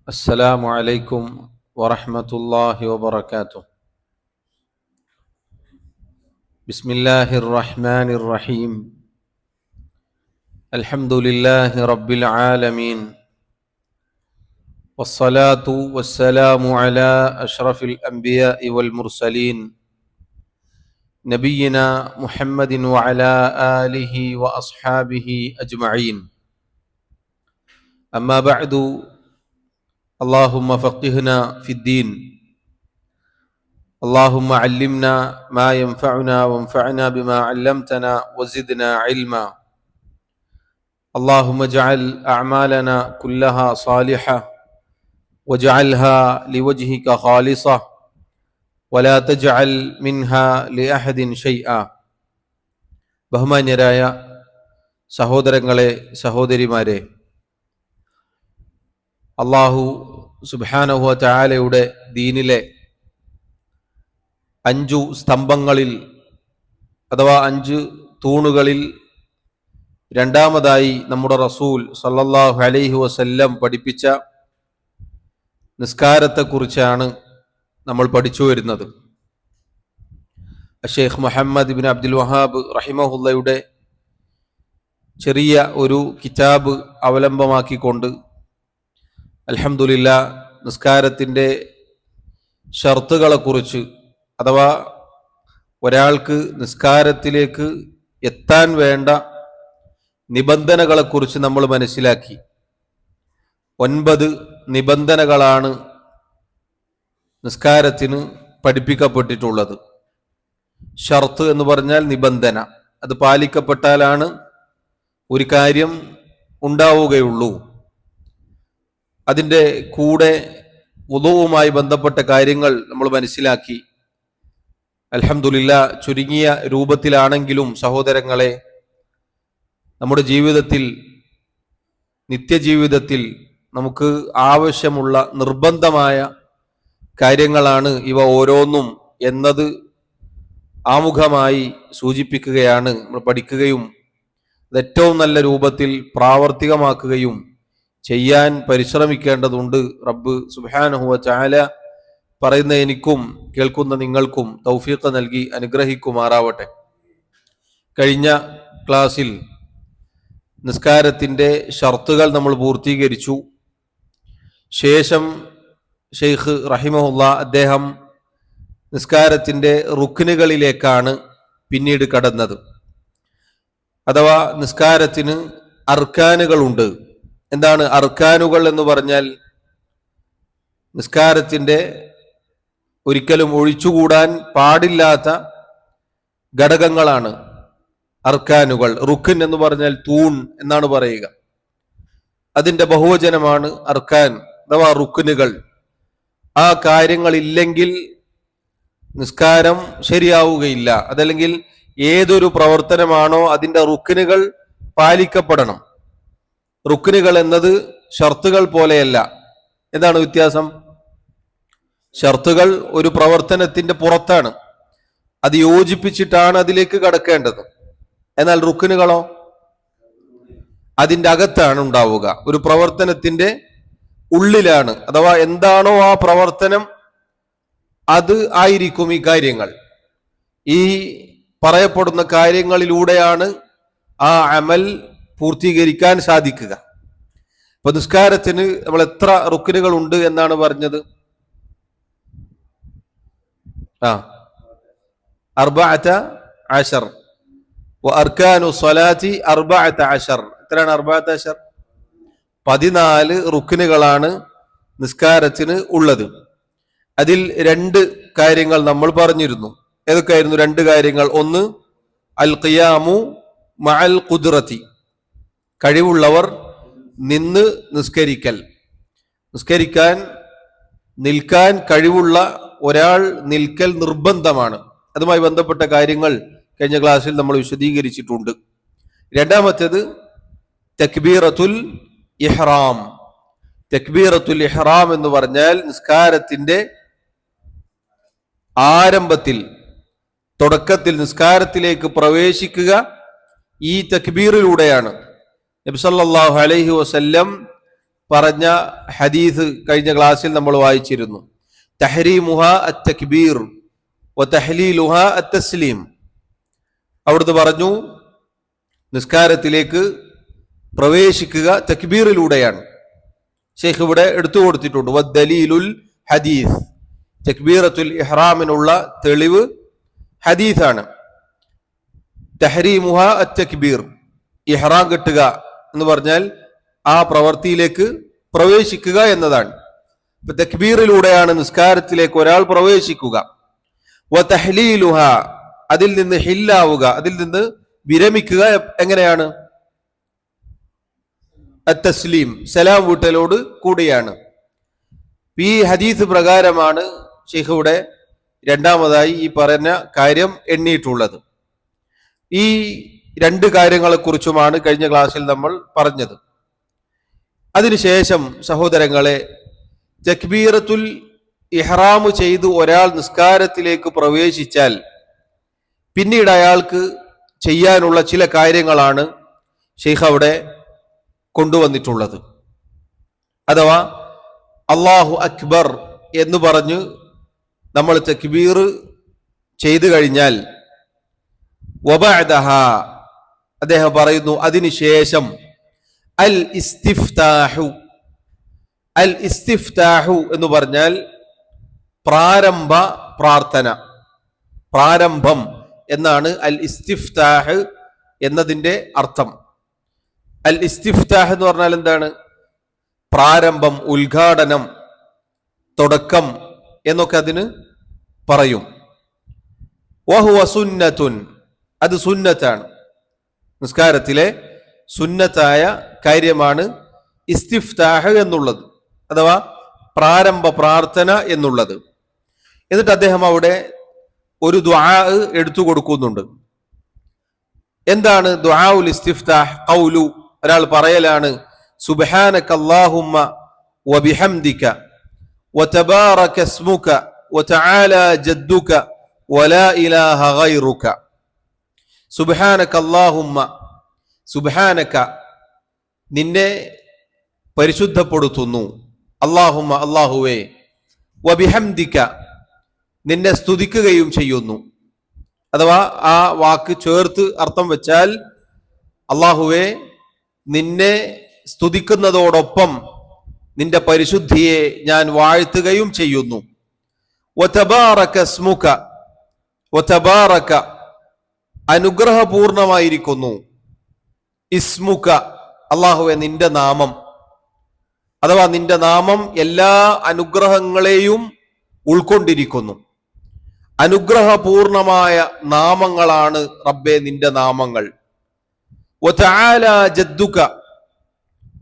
السلام عليكم ورحمة الله وبركاته. بسم الله الرحمن الرحيم. الحمد لله رب العالمين، والصلاة والسلام على أشرف الأنبياء والمرسلين نبينا محمد وعلى آله وأصحابه أجمعين. أما بعد، اللهم فقهنا في الدين، اللهم علمنا ما ينفعنا وانفعنا بما علمتنا وزدنا علما. اللهم اجعل أعمالنا كلها صالحة واجعلها لوجهك خالصة ولا تجعل منها لأحد شيئا. ബഹുമാന്യരായ സഹോദരങ്ങളെ, സഹോദരിമാരെ, അല്ലാഹു സുബ്ഹാനഹു വ തആലയുടെ ദീനിലെ 5 സ്തംഭങ്ങളിൽ അഥവാ 5 തൂണുകളിൽ രണ്ടാമതായി നമ്മുടെ റസൂൽ സല്ലല്ലാഹു അലൈഹി വസല്ലം പഠിപ്പിച്ച നിസ്കാരത്തെക്കുറിച്ചാണ് നമ്മൾ പഠിച്ചു വരുന്നത്. ഷെയ്ഖ് മുഹമ്മദ് ഇബ്നു അബ്ദുൽ വഹാബ് റഹിമഹുള്ളയുടെ ചെറിയ ഒരു കിതാബ് അവലംബമാക്കിക്കൊണ്ട് അൽഹംദുലില്ലാ നിസ്കാരത്തിൻ്റെ ഷർത്തുകളെക്കുറിച്ച് അഥവാ ഒരാൾക്ക് നിസ്കാരത്തിലേക്ക് എത്താൻ വേണ്ട നിബന്ധനകളെക്കുറിച്ച് നമ്മൾ മനസ്സിലാക്കി. 9 നിബന്ധനകളാണ് നിസ്കാരത്തിന് പഠിപ്പിക്കപ്പെട്ടിട്ടുള്ളത്. ഷർത്ത് എന്ന് പറഞ്ഞാൽ നിബന്ധന, അത് പാലിക്കപ്പെട്ടാലാണ് ഒരു കാര്യം ഉണ്ടാവുകയുള്ളൂ. അതിൻ്റെ കൂടെ വുളൂവുമായി ബന്ധപ്പെട്ട കാര്യങ്ങൾ നമ്മൾ മനസ്സിലാക്കി. അൽഹംദുലില്ലാ ചുരുങ്ങിയ രൂപത്തിലാണെങ്കിലും സഹോദരങ്ങളെ, നമ്മുടെ ജീവിതത്തിൽ, നിത്യജീവിതത്തിൽ നമുക്ക് ആവശ്യമുള്ള നിർബന്ധമായ കാര്യങ്ങളാണ് ഇവ ഓരോന്നും എന്നത് ആമുഖമായി സൂചിപ്പിക്കുകയാണ്. നമ്മൾ പഠിക്കുകയും അത് ഏറ്റവും നല്ല രൂപത്തിൽ പ്രാവർത്തികമാക്കുകയും ചെയ്യാൻ പരിശ്രമിക്കേണ്ടതുണ്ട്. റബ്ബ് സുബ്ഹാനഹു വ തആല പറയുന്ന എനിക്കും കേൾക്കുന്ന നിങ്ങൾക്കും തൗഫീഖ് നൽകി അനുഗ്രഹിക്കുമാറാവട്ടെ. കഴിഞ്ഞ ക്ലാസ്സിൽ നിസ്കാരത്തിൻ്റെ ഷർത്തുകൾ നമ്മൾ പൂർത്തീകരിച്ചു. ശേഷം ഷെയ്ഖ് റഹിമഹുല്ലാ അദ്ദേഹം നിസ്കാരത്തിൻ്റെ റുക്നുകളിലേക്കാണ് പിന്നീട് കടന്നത്. അഥവാ നിസ്കാരത്തിന് അർക്കാനുകളുണ്ട്. എന്താണ് അർക്കാനുകൾ എന്ന് പറഞ്ഞാൽ? നിസ്കാരത്തിൻ്റെ ഒരിക്കലും ഒഴിച്ചുകൂടാൻ പാടില്ലാത്ത ഘടകങ്ങളാണ് അർക്കാനുകൾ. റുക്ൻ എന്ന് പറഞ്ഞാൽ തൂൺ എന്നാണ് പറയുക. അതിൻ്റെ ബഹുവചനമാണ് അർക്കാൻ അഥവാ റുക്നുകൾ. ആ കാര്യങ്ങളില്ലെങ്കിൽ നിസ്കാരം ശരിയാവുകയില്ല. അതല്ലെങ്കിൽ ഏതൊരു പ്രവർത്തനമാണോ അതിൻ്റെ റുക്നുകൾ പാലിക്കപ്പെടണം. റുക്നുകൾ എന്നത് ഷർത്തുകൾ പോലെയല്ല. എന്താണ് വ്യത്യാസം? ഷർത്തുകൾ ഒരു പ്രവർത്തനത്തിന്റെ പുറത്താണ്, അത് യോജിപ്പിച്ചിട്ടാണ് അതിലേക്ക് കടക്കേണ്ടത്. എന്നാൽ റുക്നുകളോ അതിൻ്റെ അകത്താണ് ഉണ്ടാവുക, ഒരു പ്രവർത്തനത്തിന്റെ ഉള്ളിലാണ്. അഥവാ എന്താണോ ആ പ്രവർത്തനം അത് ആയിരിക്കും ഈ കാര്യങ്ങൾ. ഈ പറയപ്പെടുന്ന കാര്യങ്ങളിലൂടെയാണ് ആ അമൽ പൂർത്തീകരിക്കാൻ സാധിക്കുക. ഇപ്പൊ നിസ്കാരത്തിന് നമ്മൾ എത്ര റുക്നുകൾ ഉണ്ട് എന്നാണ് പറഞ്ഞത്? 14 വഅർക്കാനു സ്വലാത്തി 14. എത്രയാണ് 14? 14 റുക്നുകളാണ് നിസ്കാരത്തിന് ഉള്ളത്. അതിൽ 2 കാര്യങ്ങൾ നമ്മൾ പറഞ്ഞിരുന്നു. ഏതൊക്കെയായിരുന്നു 2 കാര്യങ്ങൾ? ഒന്ന് അൽ ഖിയാമു മഅൽ ഖുദ്റതി, കഴിവുള്ളവർ നിന്ന് നിസ്കരിക്കൽ. നിസ്കരിക്കാൻ നിൽക്കാൻ കഴിവുള്ള ഒരാൾ നിൽക്കൽ നിർബന്ധമാണ്. അതുമായി ബന്ധപ്പെട്ട കാര്യങ്ങൾ കഴിഞ്ഞ ക്ലാസ്സിൽ നമ്മൾ വിശദീകരിച്ചിട്ടുണ്ട്. രണ്ടാമത്തേത് തക്ബീറത്തുൽ ഇഹ്റാം. തക്ബീറത്തുൽ ഇഹ്റാം എന്ന് പറഞ്ഞാൽ നിസ്കാരത്തിന്റെ ആരംഭത്തിൽ, തുടക്കത്തിൽ നിസ്കാരത്തിലേക്ക് പ്രവേശിക്കുക ഈ തക്ബീറിലൂടെയാണ്. നബി സല്ലല്ലാഹു അലൈഹി വസല്ലം പറഞ്ഞ ഹദീസ് കഴിഞ്ഞ ക്ലാസ്സിൽ നമ്മൾ വായിച്ചിരുന്നു. തഹ്രീമുഹ അത്തക്ബീർ വതഹ്ലീലുഹ അത്തസ്ലീം. അവിടുന്ന് പറഞ്ഞു നിസ്കാരത്തിലേക്ക് പ്രവേശിക്കുക തക്ബീറിലൂടെയാണ്. ശൈഖ് ഇവിടെ എടുത്തു കൊടുത്തിട്ടുണ്ട് വദ്ദലീലുൽ ഹദീസ്. തക്ബീറത്തുൽ ഇഹ്റാമിനുള്ള തെളിവ് ഹദീസാണ്. തഹ്രീമുഹ അത്തക്ബീർ, ഇഹ്റാം കെട്ടുക എന്ന് പറഞ്ഞാൽ ആ പ്രവൃത്തിയിലേക്ക് പ്രവേശിക്കുക എന്നതാണ്. ഇപ്പൊ തക്ബീറിലൂടെയാണ് നിസ്കാരത്തിലേക്ക് ഒരാൾ പ്രവേശിക്കുക. വതഹ്ലീലുഹ, അതിൽ നിന്ന് ഹില്ലാവുക, അതിൽ നിന്ന് വിരമിക്കുക എങ്ങനെയാണ്? അത്തസ്ലീം, സലാം വീട്ടലോട് കൂടിയാണ്. ഈ ഹദീസ് പ്രകാരമാണ് ശൈഖ് ഇവിടെ രണ്ടാമതായി ഈ പറഞ്ഞ കാര്യം എണ്ണിയിട്ടുള്ളത്. ഈ രണ്ട് കാര്യങ്ങളെക്കുറിച്ചുമാണ് കഴിഞ്ഞ ക്ലാസ്സിൽ നമ്മൾ പറഞ്ഞത്. അതിനുശേഷം സഹോദരങ്ങളെ, തക്ബീറത്തുൽ ഇഹ്റാം ചെയ്ത് ഒരാൾ നിസ്കാരത്തിലേക്ക് പ്രവേശിച്ചാൽ പിന്നീട് അയാൾക്ക് ചെയ്യാനുള്ള ചില കാര്യങ്ങളാണ് ശൈഖ് അവിടെ കൊണ്ടുവന്നിട്ടുള്ളത്. അഥവാ അല്ലാഹു അക്ബർ എന്ന് പറഞ്ഞ് നമ്മൾ തക്ബീർ ചെയ്തു കഴിഞ്ഞാൽ വബഅദഹ, അദ്ദേഹം പറയുന്നു അതിനുശേഷം അൽ ഇസ്തിഫ്താഹു. അൽ ഇസ്തിഫ്താഹു എന്ന് പറഞ്ഞാൽ പ്രാരംഭ പ്രാർത്ഥന, പ്രാരംഭം എന്നാണ് അൽ ഇസ്തിഫ്താഹ് എന്നതിൻ്റെ അർത്ഥം. അൽ ഇസ്തിഫ്താഹ് എന്ന് പറഞ്ഞാൽ എന്താണ്? പ്രാരംഭം, ഉദ്ഘാടനം, തുടക്കം എന്നൊക്കെ അതിന് പറയും. വഹുവ സുന്നത്തുൻ, അത് സുന്നത്താണ്. നിസ്കാരത്തിലെ സുന്നത്തായ കാര്യമാണ് ഇസ്തിഫ്താഹ് എന്നുള്ളത്, അഥവാ പ്രാരംഭ പ്രാർത്ഥന എന്നുള്ളത്. എന്നിട്ട് അദ്ദേഹം അവിടെ ഒരു ദുആ എടുത്തു കൊടുക്കുന്നുണ്ട്. എന്താണ് ദുആഉൽ ഇസ്തിഫ്താഹ്? ഖൗലു, ഒരാൾ പറയലാണ് സുബ്ഹാനക അല്ലാഹുമ്മ വബിഹംദിക വതബാറക ഇസ്മുക വതആല ജദ്ദുക വലാ ഇലാഹ ഗൈറുക. സുബ്ഹാനക അല്ലാഹുമ്മ, സുബ്ഹാനക നിന്നെ പരിശുദ്ധപ്പെടുത്തുന്നു, അല്ലാഹുമ്മ അല്ലാഹുവേ, വബിഹംദിക നിന്നെ സ്തുതിക്കുകയും ചെയ്യുന്നു. അഥവാ ആ വാക്ക് ചേർത്ത് അർത്ഥം വെച്ചാൽ അല്ലാഹുവേ നിന്നെ സ്തുതിക്കുന്നതോടൊപ്പം നിന്റെ പരിശുദ്ധിയെ ഞാൻ വാഴ്ത്തുകയും ചെയ്യുന്നു. വതബാറക ഇസ്മുക, വതബാറക അനുഗ്രഹപൂർണമായിരിക്കുന്നു, ഇസ്മുക അല്ലാഹുവേ നിന്റെ നാമം, അഥവാ നിന്റെ നാമം എല്ലാ അനുഗ്രഹങ്ങളെയും ഉൾക്കൊണ്ടിരിക്കുന്നു. അനുഗ്രഹപൂർണമായ നാമങ്ങളാണ് റബ്ബേ നിന്റെ നാമങ്ങൾ. വതആല ജദ്ദുക,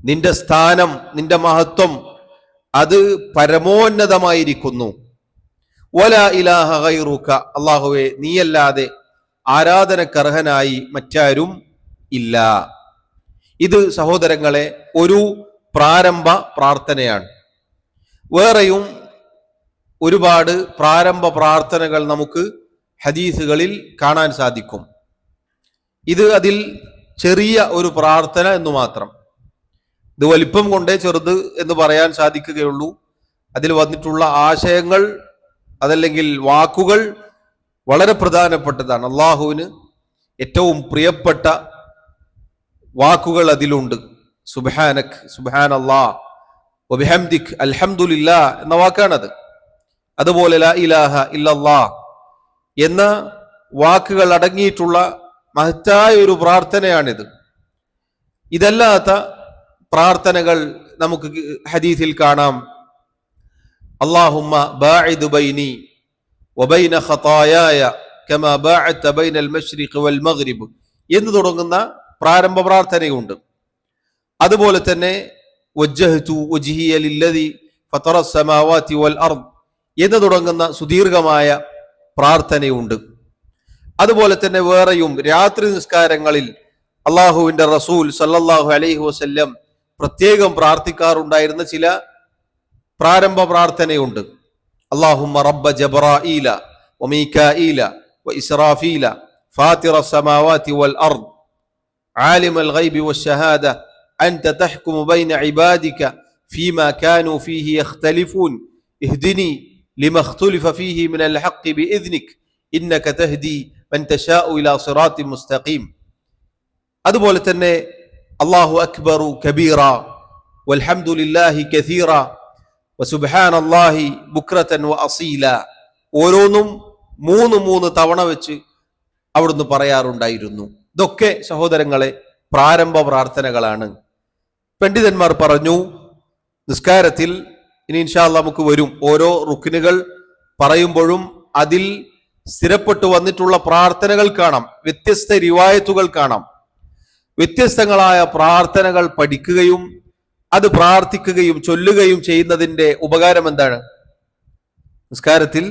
നിന്റെ സ്ഥാനം, നിന്റെ മഹത്വം അത് പരമോന്നതമായിരിക്കുന്നു. വലാ ഇലാഹ ഗൈറുക, അല്ലാഹുവേ നീയല്ലാതെ ആരാധനക്കർഹനായി മറ്റാരും ഇല്ല. ഇത് സഹോദരങ്ങളെ ഒരു പ്രാരംഭ പ്രാർത്ഥനയാണ്. വേറെയും ഒരുപാട് പ്രാരംഭ പ്രാർത്ഥനകൾ നമുക്ക് ഹദീസുകളിൽ കാണാൻ സാധിക്കും. ഇത് അതിൽ ചെറിയ ഒരു പ്രാർത്ഥന എന്ന് മാത്രം. ഇത് വലിപ്പം കൊണ്ടേ ചെറുത് എന്ന് പറയാൻ സാധിക്കുകയുള്ളൂ. അതിൽ വന്നിട്ടുള്ള ആശയങ്ങൾ, അതല്ലെങ്കിൽ വാക്കുകൾ വളരെ പ്രധാനപ്പെട്ടതാണ്. അള്ളാഹുവിന് ഏറ്റവും പ്രിയപ്പെട്ട വാക്കുകൾ അതിലുണ്ട്. സുബ്ഹാനക്, സുബ്ഹാനല്ലാഹ്, വബിഹംദിക്, അൽഹംദുലില്ലാ എന്ന വാക്കാണത്. അതുപോലെ ലാ ഇലാഹ ഇല്ലല്ലാഹ് എന്ന വാക്കുകൾ അടങ്ങിയിട്ടുള്ള മഹത്തായ ഒരു പ്രാർത്ഥനയാണിത്. ഇതല്ലാത്ത പ്രാർത്ഥനകൾ നമുക്ക് ഹദീസിൽ കാണാം. അല്ലാഹുമ്മ ബാഇദ് ബൈനി വബൈന ഖതായായ കമാ ബാഅത്ത ബൈനൽ മശ്രിഖ് വൽ മഗ്രിബ് എന്ന് തുടങ്ങുന്ന പ്രാരംഭ പ്രാർത്ഥനയുണ്ട്. അതുപോലെ തന്നെ വജ്ജഹ്തു വജ്ഹിയ ലില്ലദി ഫതറ അസ്സമാവാതി വൽ അർദ് എന്ന് തുടങ്ങുന്ന സുദീർഘമായ പ്രാർത്ഥനയുണ്ട്. അതുപോലെ തന്നെ വേറെയും രാത്രി നിസ്കാരങ്ങളിൽ അള്ളാഹുവിന്റെ റസൂൽ സല്ലല്ലാഹു അലൈഹി വസല്ലം പ്രത്യേകം പ്രാർത്ഥിക്കാറുണ്ടായിരുന്ന ചില പ്രാരംഭ പ്രാർത്ഥനയുണ്ട്. അല്ലാഹുമ്മ റബ്ബ ജബ്രാഈല വമീകാഈല വഇസ്റാഫീല ഫാത്തിറ അസ്സമാവാതി വൽ അർദ് ആലിമൽ ഗൈബി വശ്ശഹാദ അൻത തഹ്കുമു ബൈന ഇബാദിക ഫീമാ കാനൂ ഫീഹി യഖ്തലിഫൂൻ ഇഹ്ദിനി ലിമാ ഇഖ്തുലിഫ ഫീഹി മിനൽ ഹഖ് ബിഇദ്നിക് ഇന്നക തഹ്ദി മൻ തശാഉ ഇലാ സിറാത്തിൻ മുസ്തഖീം. അതുപോലെ തന്നെ അല്ലാഹു അക്ബറു കബീറ വൽഹംദുലില്ലാഹി കസീറ വസുബ്ഹാനല്ലാഹി ബുക്രതൻ വഅസീല. ഓരോന്നും മൂന്ന് തവണ വെച്ച് അവിടുന്ന് പറയാറുണ്ടായിരുന്നു. ഇതൊക്കെ സഹോദരങ്ങളെ പ്രാരംഭ പ്രാർത്ഥനകളാണ്. പണ്ഡിതന്മാർ പറഞ്ഞു നിസ്കാരത്തിൽ ഇനി ഇൻഷാ അല്ലാഹ് നമുക്ക് വരും ഓരോ റുക്നുകൾ പറയുമ്പോഴും അതിൽ സ്ഥിരപ്പെട്ടു വന്നിട്ടുള്ള പ്രാർത്ഥനകൾ കാണാം, വ്യത്യസ്ത റിവായത്തുകൾ കാണാം. വ്യത്യസ്തങ്ങളായ പ്രാർത്ഥനകൾ പഠിക്കുകയും അത് പ്രാർത്ഥിക്കുകയും ചൊല്ലുകയും ചെയ്യുന്നതിന്റെ ഉപകാരം എന്താണ്? നിസ്കാരത്തിൽ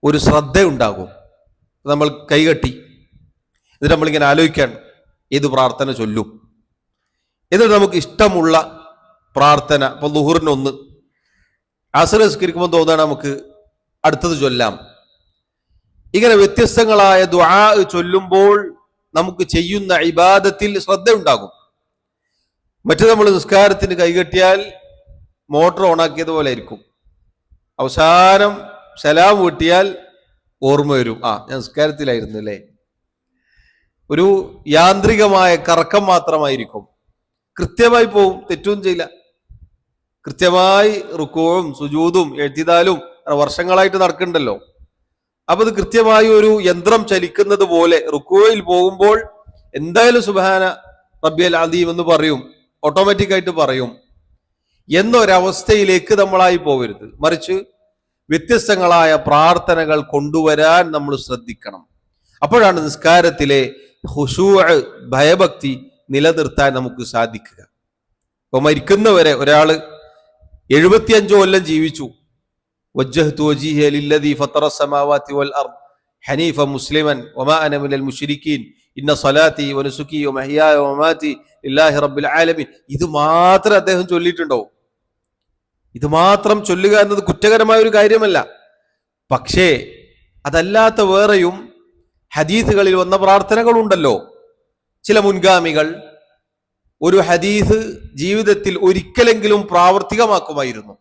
ഒരു ശ്രദ്ധയുണ്ടാകും. നമ്മൾ കൈകെട്ടി എന്നിട്ട് നമ്മളിങ്ങനെ ആലോചിക്കാൻ ഏത് പ്രാർത്ഥന ചൊല്ലും, എന്നിട്ട് നമുക്ക് ഇഷ്ടമുള്ള പ്രാർത്ഥന, ഇപ്പൊ ളുഹറിനൊന്ന്, അസ്ർ നിസ്കരിക്കുമ്പോൾ തോന്നാണ് നമുക്ക് അടുത്തത് ചൊല്ലാം. ഇങ്ങനെ വ്യത്യസ്തങ്ങളായ ദുആ ചൊല്ലുമ്പോൾ നമുക്ക് ചെയ്യുന്ന ഇബാദത്തിൽ ശ്രദ്ധയുണ്ടാകും. മറ്റു നമ്മൾ നിസ്കാരത്തിന് കൈകെട്ടിയാൽ മോട്ടോർ ഓണാക്കിയതുപോലെ ആയിരിക്കും. അവസാനം സലാം വീട്ടിയാൽ ഓർമ്മ വരും, ഞാൻ നിസ്കാരത്തിലായിരുന്നു അല്ലേ. ഒരു യാന്ത്രികമായ കറക്കം മാത്രമായിരിക്കും. കൃത്യമായി പോവും, തെറ്റൊന്നും ചെയ്യില്ല. കൃത്യമായി റുക്കൂഉം സുജൂദും എഴുതിതാലും വർഷങ്ങളായിട്ട് നടക്കുന്നുണ്ടല്ലോ. അപ്പൊ ഇത് കൃത്യമായി ഒരു യന്ത്രം ചലിക്കുന്നത് പോലെ റുക്കൂയിൽ പോകുമ്പോൾ എന്തായാലും സുബ്ഹാന റബ്ബിയൽ അദീം എന്ന് പറയും, ഓട്ടോമാറ്റിക് ആയിട്ട് പറയും എന്നൊരവസ്ഥയിലേക്ക് നമ്മളായി പോകരുത്. മറിച്ച് വ്യത്യസ്തങ്ങളായ പ്രാർത്ഥനകൾ കൊണ്ടുവരാൻ നമ്മൾ ശ്രദ്ധിക്കണം. അപ്പോഴാണ് നിസ്കാരത്തിലെ ഖുശൂഅ്, ഭയഭക്തി നിലനിർത്താൻ നമുക്ക് സാധിക്കുക. ഇപ്പൊ മരിക്കുന്നവരെ ഒരാള് 75 കൊല്ലം ജീവിച്ചു, വജ്ജഹ്തു വജ്ഹിയ ലില്ലദീ ഫത്തറ അസ്സമാവാതി വൽ അർദ് ഹനീഫ മുസ്ലിമൻ വമാ അന മിനൽ മുശ്രിക്കീൻ ഇന്ന സ്വലാത്തി വനുസുകി വമഹ്യായ വമമാതി ലില്ലാഹി റബ്ബിൽ ആലമീൻ. ഇത് മാത്രം അദ്ദേഹം ചൊല്ലിയിട്ടുണ്ടോ? ഇത് മാത്രം ചൊല്ലുക എന്നത് കുറ്റകരമായ ഒരു കാര്യമല്ല. പക്ഷേ അതല്ലാത്ത വേറെയും ഹദീസുകളിൽ വന്ന പ്രാർത്ഥനകളുണ്ടല്ലോ. ചില മുൻഗാമികൾ ഒരു ഹദീസ് ജീവിതത്തിൽ ഒരിക്കലെങ്കിലും പ്രാവർത്തികമാക്കുമായിരുന്നു.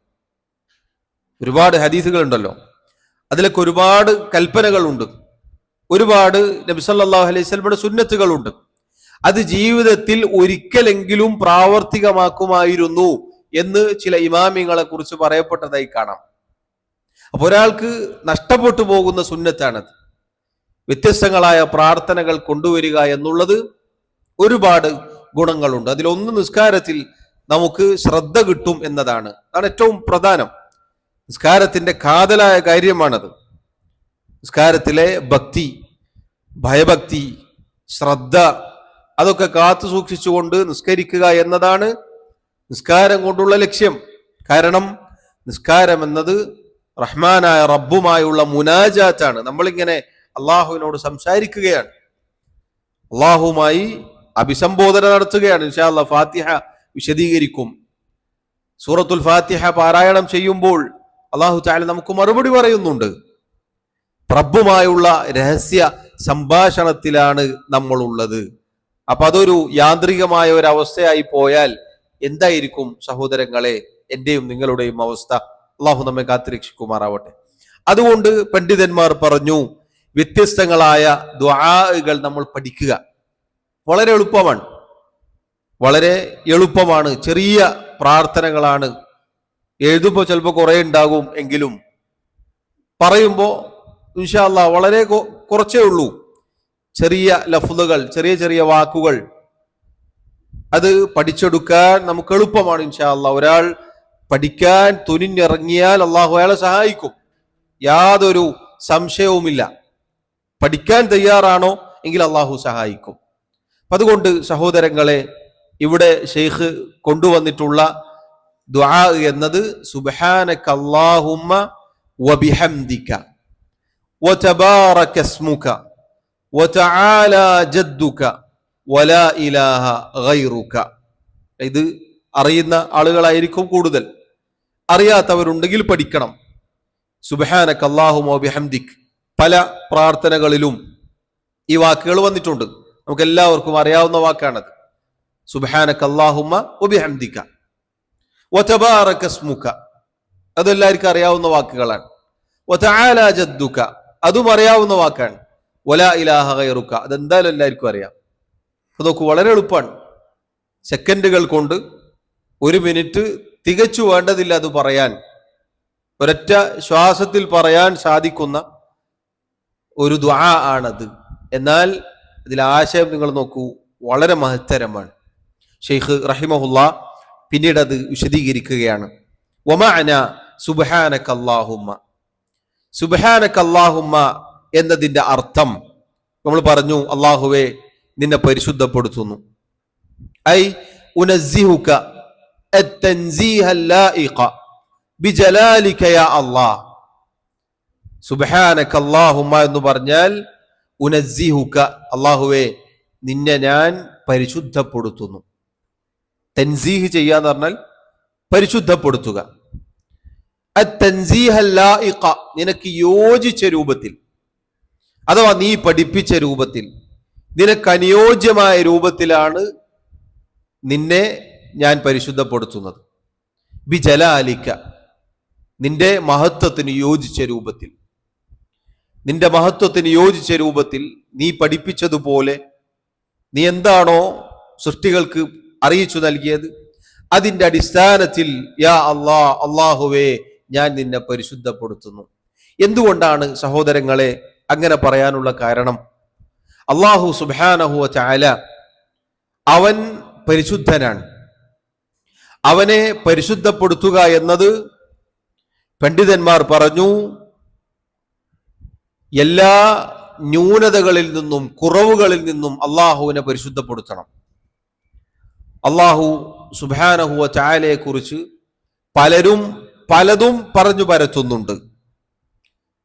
ഒരുപാട് ഹദീസുകൾ ഉണ്ടല്ലോ, അതിലൊക്കെ ഒരുപാട് കൽപ്പനകളുണ്ട്, ഒരുപാട് നബി സല്ലല്ലാഹു അലൈഹി വസല്ലമയുടെ സുന്നത്തുകളുണ്ട്. അത് ജീവിതത്തിൽ ഒരിക്കലെങ്കിലും പ്രാവർത്തികമാക്കുമായിരുന്നു എന്ന് ചില ഇമാമിങ്ങളെ കുറിച്ച് പറയപ്പെട്ടതായി കാണാം. അപ്പൊ ഒരാൾക്ക് നഷ്ടപ്പെട്ടു പോകുന്ന സുന്നത്താണത്. വ്യത്യസ്തങ്ങളായ പ്രാർത്ഥനകൾ കൊണ്ടുവരിക എന്നുള്ളത് ഒരുപാട് ഗുണങ്ങളുണ്ട്. അതിലൊന്ന് നിസ്കാരത്തിൽ നമുക്ക് ശ്രദ്ധ കിട്ടും എന്നതാണ്. അതാണ് ഏറ്റവും പ്രധാനം. നിസ്കാരത്തിന്റെ കാതലായ കാര്യമാണത്. നിസ്കാരത്തിലെ ഭക്തി, ഭയഭക്തി, ശ്രദ്ധ അതൊക്കെ കാത്തു സൂക്ഷിച്ചുകൊണ്ട് നിസ്കരിക്കുക എന്നതാണ് നിസ്കാരം കൊണ്ടുള്ള ലക്ഷ്യം. കാരണം നിസ്കാരം എന്നത് റഹ്മാനായ റബ്ബുമായുള്ള മുനാജാത്താണ്. നമ്മളിങ്ങനെ അള്ളാഹുവിനോട് സംസാരിക്കുകയാണ്, അള്ളാഹുമായി അഭിസംബോധന നടത്തുകയാണ്. ഇൻഷാ അല്ലാഹ് ഫാത്തിഹ വിശദീകരിക്കും. സൂറത്തുൽ ഫാത്തിഹ പാരായണം ചെയ്യുമ്പോൾ അള്ളാഹു തആല നമുക്ക് മറുപടി പറയുന്നുണ്ട്. റബ്ബുമായുള്ള രഹസ്യ സംഭാഷണത്തിലാണ് നമ്മളുള്ളത്. അപ്പൊ അതൊരു യാന്ത്രികമായ ഒരു അവസ്ഥയായി പോയാൽ എന്തായിരിക്കും സഹോദരങ്ങളെ എന്റെയും നിങ്ങളുടെയും അവസ്ഥ? അള്ളാഹു നമ്മെ കാത്തുരക്ഷിക്കുമാറാവട്ടെ. അതുകൊണ്ട് പണ്ഡിതന്മാർ പറഞ്ഞു, വ്യത്യസ്തങ്ങളായ ദുആകൾ നമ്മൾ പഠിക്കുക. വളരെ എളുപ്പമാണ്, വളരെ എളുപ്പമാണ്. ചെറിയ പ്രാർത്ഥനകളാണ്. എഴുതുമ്പോൾ ചിലപ്പോൾ കുറെ ഉണ്ടാകും, എങ്കിലും പറയുമ്പോൾ ഇൻഷാ അല്ലാഹ് വളരെ കുറച്ചേ ഉള്ളൂ. ചെറിയ ലഫ്ളുകൾ, ചെറിയ ചെറിയ വാക്കുകൾ, അത് പഠിച്ചെടുക്കാൻ നമുക്ക് എളുപ്പമാണ് ഇൻഷാ അല്ലാഹ്. ഒരാൾ പഠിക്കാൻ തുനിഞ്ഞിറങ്ങിയാൽ അള്ളാഹു അയാളെ സഹായിക്കും, യാതൊരു സംശയവുമില്ല. പഠിക്കാൻ തയ്യാറാണോ എങ്കിൽ അള്ളാഹു സഹായിക്കും. അതുകൊണ്ട് സഹോദരങ്ങളെ, ഇവിടെ ഷെയ്ഖ് കൊണ്ടുവന്നിട്ടുള്ള ദുആ എന്നത് സുബ്ഹാനക അല്ലാഹുമ്മ വബിഹംദിക വതബാറക ഇസ്മുക വതആല ജദ്ദുക വലാ ഇലാഹ ഗൈറുക. ഇത് അറിയുന്ന ആളുകളായിരിക്കും കൂടുതൽ. അറിയാത്തവരുണ്ടെങ്കിൽ പഠിക്കണം. സുബ്ഹാനക അല്ലാഹുമ്മ വബിഹംദിക് പല പ്രാർത്ഥനകളിലും ഈ വാക്കുകൾ വന്നിട്ടുണ്ട്. നമുക്ക് എല്ലാവർക്കും അറിയാവുന്ന വാക്കാണത്. സുബ്ഹാനക അല്ലാഹുമ്മ വബിഹംദിക വതബാറക ഇസ്മുക, അതെല്ലാവർക്കും അറിയാവുന്ന വാക്കുകളാണ്. വതആല ജദ്ദുക, അതും അറിയാവുന്ന വാക്കാണ്. വലാ ഇലാഹ ഗൈറുക, അതെന്തായാലും എല്ലാവർക്കും അറിയാം. അത് നോക്കൂ, വളരെ എളുപ്പമാണ്. സെക്കൻഡുകൾ കൊണ്ട്, 1 മിനിറ്റ് തികച്ചു വേണ്ടതില്ല അത് പറയാൻ, ഒരൊറ്റ ശ്വാസത്തിൽ പറയാൻ സാധിക്കുന്ന ഒരു ദുആ ആണത്. എന്നാൽ ഇതിൽ ആശയം നിങ്ങൾ നോക്കൂ, വളരെ മഹത്തരമാണ്. ഷെയ്ഖ് റഹിമഹുല്ലാ പിന്നീട് അത് വിശദീകരിക്കുകയാണ്. വമഅന സുബ്ഹാനക അല്ലാഹുമ്മ, സുബ്ഹാനക അല്ലാഹുമ്മ എന്നതിന്റെ അർത്ഥം നമ്മൾ പറഞ്ഞു, അല്ലാഹുവേ നിന്നെ പരിശുദ്ധപ്പെടുത്തുന്നു. ഐ ഉനസ്സിഹുക അത്തൻസീഹ അല്ലായിഖ ബിജലാലിക യാ അല്ലാഹ്. സുബ്ഹാനക അല്ലാഹുമ്മ എന്ന് പറഞ്ഞാൽ ഉനസ്സിഹുക, അല്ലാഹുവേ നിന്നെ ഞാൻ പരിശുദ്ധപ്പെടുത്തുന്നു. തൻസീഹ് ചെയ്യാന്ന് പറഞ്ഞാൽ പരിശുദ്ധപ്പെടുത്തുക. അത്തൻസീഹ അല്ലായിഖ, നിനക്ക് യോജിച്ച രൂപത്തിൽ, അഥവാ നീ പഠിപ്പിച്ച രൂപത്തിൽ, നിനക്ക് അനുയോജ്യമായ രൂപത്തിലാണ് നിന്നെ ഞാൻ പരിശുദ്ധപ്പെടുത്തുന്നത്. ബിജലാലിക, നിന്റെ മഹത്വത്തിന് യോജിച്ച രൂപത്തിൽ, നിന്റെ മഹത്വത്തിന് യോജിച്ച രൂപത്തിൽ നീ പഠിപ്പിച്ചതുപോലെ, നീ എന്താണോ സൃഷ്ടികൾക്ക് അറിയിച്ചു നൽകിയത് അതിന്റെ അടിസ്ഥാനത്തിൽ യാ അല്ലാഹ്, അല്ലാഹുവേ ഞാൻ നിന്നെ പരിശുദ്ധപ്പെടുത്തുന്നു. എന്തുകൊണ്ടാണ് സഹോദരങ്ങളെ അങ്ങനെ പറയാനുള്ള കാരണം? അല്ലാഹു സുബ്ഹാനഹു വ തആല അവൻ പരിശുദ്ധനാണ്. അവനെ പരിശുദ്ധപ്പെടുത്തുക എന്നത് പണ്ഡിതന്മാർ പറഞ്ഞു, എല്ലാ ന്യൂനതകളിൽ നിന്നും കുറവുകളിൽ നിന്നും അള്ളാഹുവിനെ പരിശുദ്ധപ്പെടുത്തണം. അള്ളാഹു സുബ്ഹാനഹു വ തആലയെ കുറിച്ച് പലരും പലതും പറഞ്ഞു പരത്തുന്നുണ്ട്.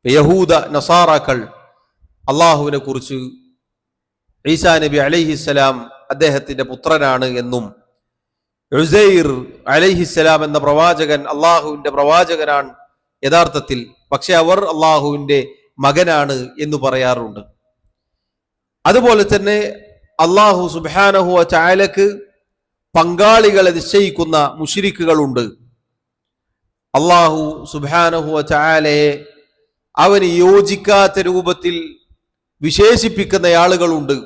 യഹൂദ നസാറാക്കൾ അള്ളാഹുവിനെ കുറിച്ച് ഈസാ നബി അലൈഹിസ്സലാം അദ്ദേഹത്തിന്റെ പുത്രനാണ് എന്നും, ഉസൈർ അലൈഹിസ്സലാം എന്ന പ്രവാചകൻ അള്ളാഹുവിന്റെ പ്രവാചകനാണ് യഥാർത്ഥത്തിൽ, പക്ഷെ അവർ അള്ളാഹുവിന്റെ മകനാണ് എന്ന് പറയാറുണ്ട്. അതുപോലെ തന്നെ അള്ളാഹു സുബ്ഹാനഹു വ തആലക്ക് പങ്കാളികളെ നിശ്ചയിക്കുന്ന മുശ്രിക്കുകളുണ്ട്. അള്ളാഹു സുബ്ഹാനഹു വ തആലയെ അവന് യോജിക്കാത്ത രൂപത്തിൽ വിശേഷിപ്പിക്കുന്ന ആളുകളുണ്ട്.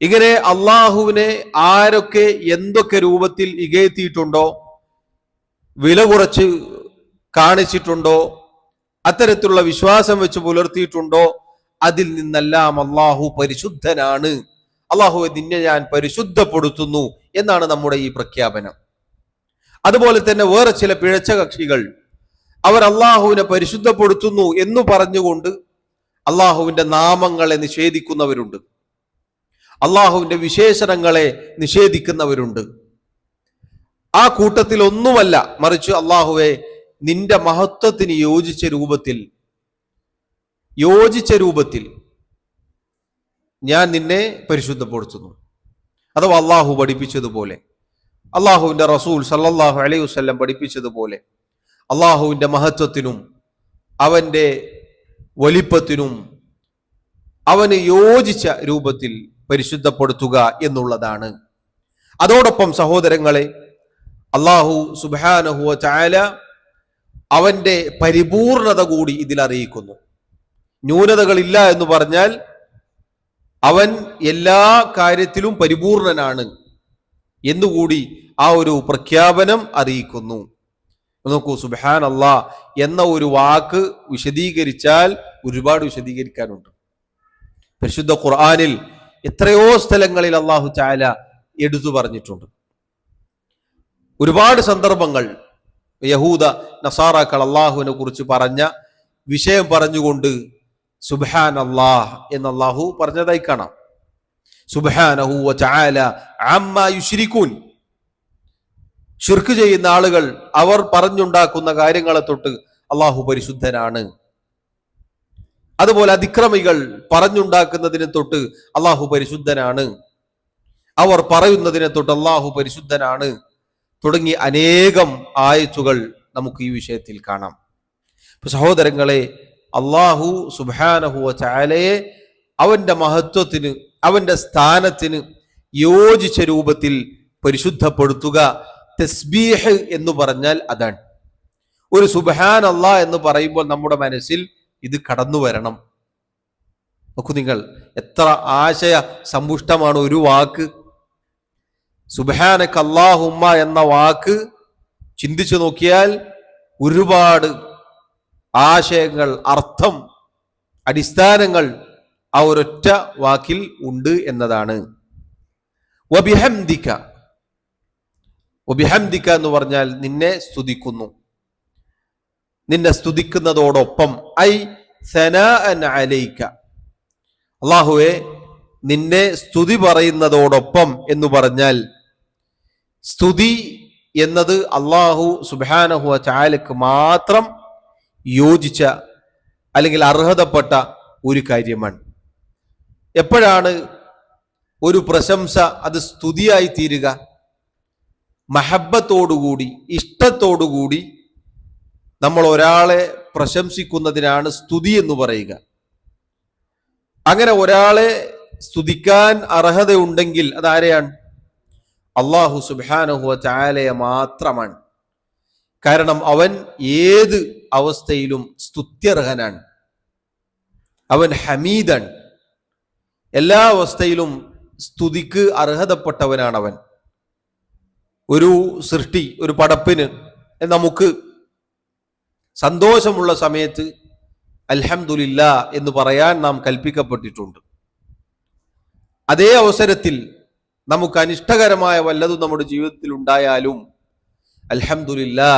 ഇങ്ങനെ അള്ളാഹുവിനെ ആരൊക്കെ എന്തൊക്കെ രൂപത്തിൽ ഇകഴ്ത്തിയിട്ടുണ്ടോ, വില കുറച്ച് കാണിച്ചിട്ടുണ്ടോ, അത്തരത്തിലുള്ള വിശ്വാസം വെച്ച് പുലർത്തിയിട്ടുണ്ടോ, അതിൽ നിന്നെല്ലാം അള്ളാഹു പരിശുദ്ധനാണ്. അള്ളാഹുവെ നിന്നെ ഞാൻ പരിശുദ്ധപ്പെടുത്തുന്നു എന്നാണ് നമ്മുടെ ഈ പ്രഖ്യാപനം. അതുപോലെ തന്നെ വേറെ ചില പിഴച്ച കക്ഷികൾ അവർ അള്ളാഹുവിനെ പരിശുദ്ധപ്പെടുത്തുന്നു എന്ന് പറഞ്ഞുകൊണ്ട് അള്ളാഹുവിന്റെ നാമങ്ങളെ നിഷേധിക്കുന്നവരുണ്ട്, അള്ളാഹുവിന്റെ വിശേഷണങ്ങളെ നിഷേധിക്കുന്നവരുണ്ട്. ആ കൂട്ടത്തിൽ ഒന്നുമല്ല, മറിച്ച് അള്ളാഹുവെ നിന്റെ മഹത്വത്തിന് യോജിച്ച രൂപത്തിൽ ഞാൻ നിന്നെ പരിശുദ്ധപ്പെടുത്തുന്നു. അഥവാ അള്ളാഹു പഠിപ്പിച്ചതുപോലെ, അള്ളാഹുവിന്റെ റസൂൽ സല്ലല്ലാഹു അലൈഹി വസല്ലം പഠിപ്പിച്ചതുപോലെ അള്ളാഹുവിന്റെ മഹത്വത്തിനും അവന്റെ വലിപ്പത്തിനും അവന് യോജിച്ച രൂപത്തിൽ പരിശുദ്ധപ്പെടുത്തുക എന്നുള്ളതാണ്. അതോടൊപ്പം സഹോദരങ്ങളെ, അള്ളാഹു സുബ്ഹാനഹു വ തആല അവന്റെ പരിപൂർണത കൂടി ഇതിൽ അറിയിക്കുന്നു. ന്യൂനതകളില്ല എന്ന് പറഞ്ഞാൽ അവൻ എല്ലാ കാര്യത്തിലും പരിപൂർണനാണ് എന്നുകൂടി ആ ഒരു പ്രഖ്യാപനം അറിയിക്കുന്നു. നോക്കൂ, സുബ്ഹാനല്ലാഹ് എന്ന ഒരു വാക്ക് വിശദീകരിച്ചാൽ ഒരുപാട് വിശദീകരിക്കാനുണ്ട്. പരിശുദ്ധ ഖുർആനിൽ എത്രയോ സ്ഥലങ്ങളിൽ അല്ലാഹു തആല എടുത്തു പറഞ്ഞിട്ടുണ്ട്. ഒരുപാട് സന്ദർഭങ്ങൾ യഹൂദ നസാറാക്കൾ അള്ളാഹുവിനെ കുറിച്ച് പറഞ്ഞ വിഷയം പറഞ്ഞുകൊണ്ട് സുബ്ഹാനല്ലാഹ് എന്ന് അല്ലാഹു പറഞ്ഞതായി കാണാം. സുബ്ഹാനഹു വ തആല അമ്മാ യുശ്രികൂൻ, ശിർക്ക് ചെയ്യുന്ന ആളുകൾ അവർ പറഞ്ഞുണ്ടാക്കുന്ന കാര്യങ്ങളെ തൊട്ട് അള്ളാഹു പരിശുദ്ധനാണ്. അതുപോലെ അതിക്രമികൾ പറഞ്ഞുണ്ടാക്കുന്നതിനെ തൊട്ട് അള്ളാഹു പരിശുദ്ധനാണ്. അവർ പറയുന്നതിനെ തൊട്ട് അള്ളാഹു പരിശുദ്ധനാണ്. തുടങ്ങി അനേകം ആയത്തുകൾ നമുക്ക് ഈ വിഷയത്തിൽ കാണാം. സഹോദരങ്ങളെ, അള്ളാഹു സുബ്ഹാനഹു വ തആലയെ അവന്റെ മഹത്വത്തിന്, അവന്റെ സ്ഥാനത്തിന് യോജിച്ച രൂപത്തിൽ പരിശുദ്ധപ്പെടുത്തുക, തസ്ബീഹ് എന്ന് പറഞ്ഞാൽ അതാണ്. ഒരു സുബ്ഹാനല്ലാഹ് എന്ന് പറയുമ്പോൾ നമ്മുടെ മനസ്സിൽ ഇത് കടന്നു വരണം. നോക്കൂ നിങ്ങൾ, എത്ര ആശയ സമ്പുഷ്ടമാണ് ഒരു വാക്ക്. സുബ്ഹാനക അല്ലാഹുമ്മ എന്ന വാക്ക് ചിന്തിച്ചു നോക്കിയാൽ ഒരുപാട് ആശയങ്ങൾ, അർത്ഥം, അടിസ്ഥാനങ്ങൾ ആ ഒരൊറ്റ വാക്കിൽ ഉണ്ട് എന്നതാണ്. വബിഹംദിക, വബിഹംദിക എന്ന് പറഞ്ഞാൽ നിന്നെ സ്തുതിക്കുന്നു, നിന്നെ സ്തുതിക്കുന്നതോടൊപ്പം. ഐ സനാഅൻ അലൈക, അല്ലാഹുവേ നിന്നെ സ്തുതി പറയുന്നതോടൊപ്പം എന്ന് പറഞ്ഞാൽ, സ്തുതി എന്നത് അല്ലാഹു സുബ്ഹാനഹു വ തആലക്ക് മാത്രം യോജിച്ച അല്ലെങ്കിൽ അർഹതപ്പെട്ട ഒരു കാര്യമാണ്. എപ്പോഴാണ് ഒരു പ്രശംസ അത് സ്തുതിയായി തീരുക? മഹബ്ബത്തോടുകൂടി, ഇഷ്ടത്തോടുകൂടി നമ്മൾ ഒരാളെ പ്രശംസിക്കുന്നതിനാണ് സ്തുതി എന്ന് പറയുക. അങ്ങനെ ഒരാളെ സ്തുതിക്കാൻ അർഹതയുണ്ടെങ്കിൽ അതാരെയാണ്? അല്ലാഹു സുബ്ഹാനഹു വ തആലയെ മാത്രമാണ്. കാരണം അവൻ ഏത് അവസ്ഥയിലും സ്തുത്യർഹനാണ്, അവൻ ഹമീദാണ്, എല്ലാ അവസ്ഥയിലും സ്തുതിക്ക് അർഹതപ്പെട്ടവനാണ് അവൻ. ഒരു സൃഷ്ടി, ഒരു പടപ്പിന് നമുക്ക് സന്തോഷമുള്ള സമയത്ത് അൽഹംദുലില്ലാ എന്ന് പറയാൻ നാം കൽപ്പിക്കപ്പെട്ടിട്ടുണ്ട്. അതേ അവസരത്തിൽ നമുക്ക് അനിഷ്ടകരമായ വല്ലതും നമ്മുടെ ജീവിതത്തിൽ ഉണ്ടായാലും അൽഹംദുലില്ലാ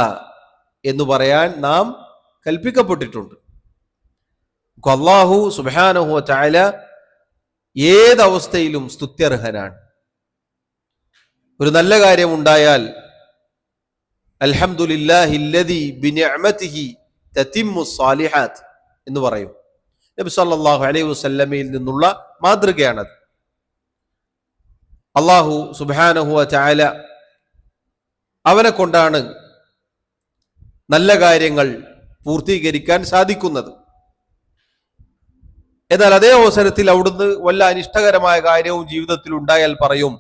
എന്ന് പറയാൻ നാം കൽപ്പിക്കപ്പെട്ടിട്ടുണ്ട്. അല്ലാഹു സുബ്ഹാനഹു വ തആല ഏതവസ്ഥയിലും സ്തുത്യർഹനാണ്. ഒരു നല്ല കാര്യം ഉണ്ടായാൽ അൽഹംദുലില്ലാഹില്ലദി ബിനിഅമതിഹി തതിമ്മുസ് സാലിഹാത്ത് എന്ന് പറയും. നബി സല്ലല്ലാഹു അലൈഹി വസല്ലമയിൽ നിന്നുള്ള മാതൃകയാണത്. അല്ലാഹു സുബ്ഹാനഹു വ തആല അവനെ കൊണ്ടാണ് നല്ല കാര്യങ്ങൾ പൂർത്തീകരിക്കാൻ സാധിക്കുന്നത്. എന്നാൽ അതേ അവസരത്തിൽ അവിടുന്ന് വല്ല അനിഷ്ടകരമായ കാര്യവും ജീവിതത്തിൽ ഉണ്ടായാൽ പറയും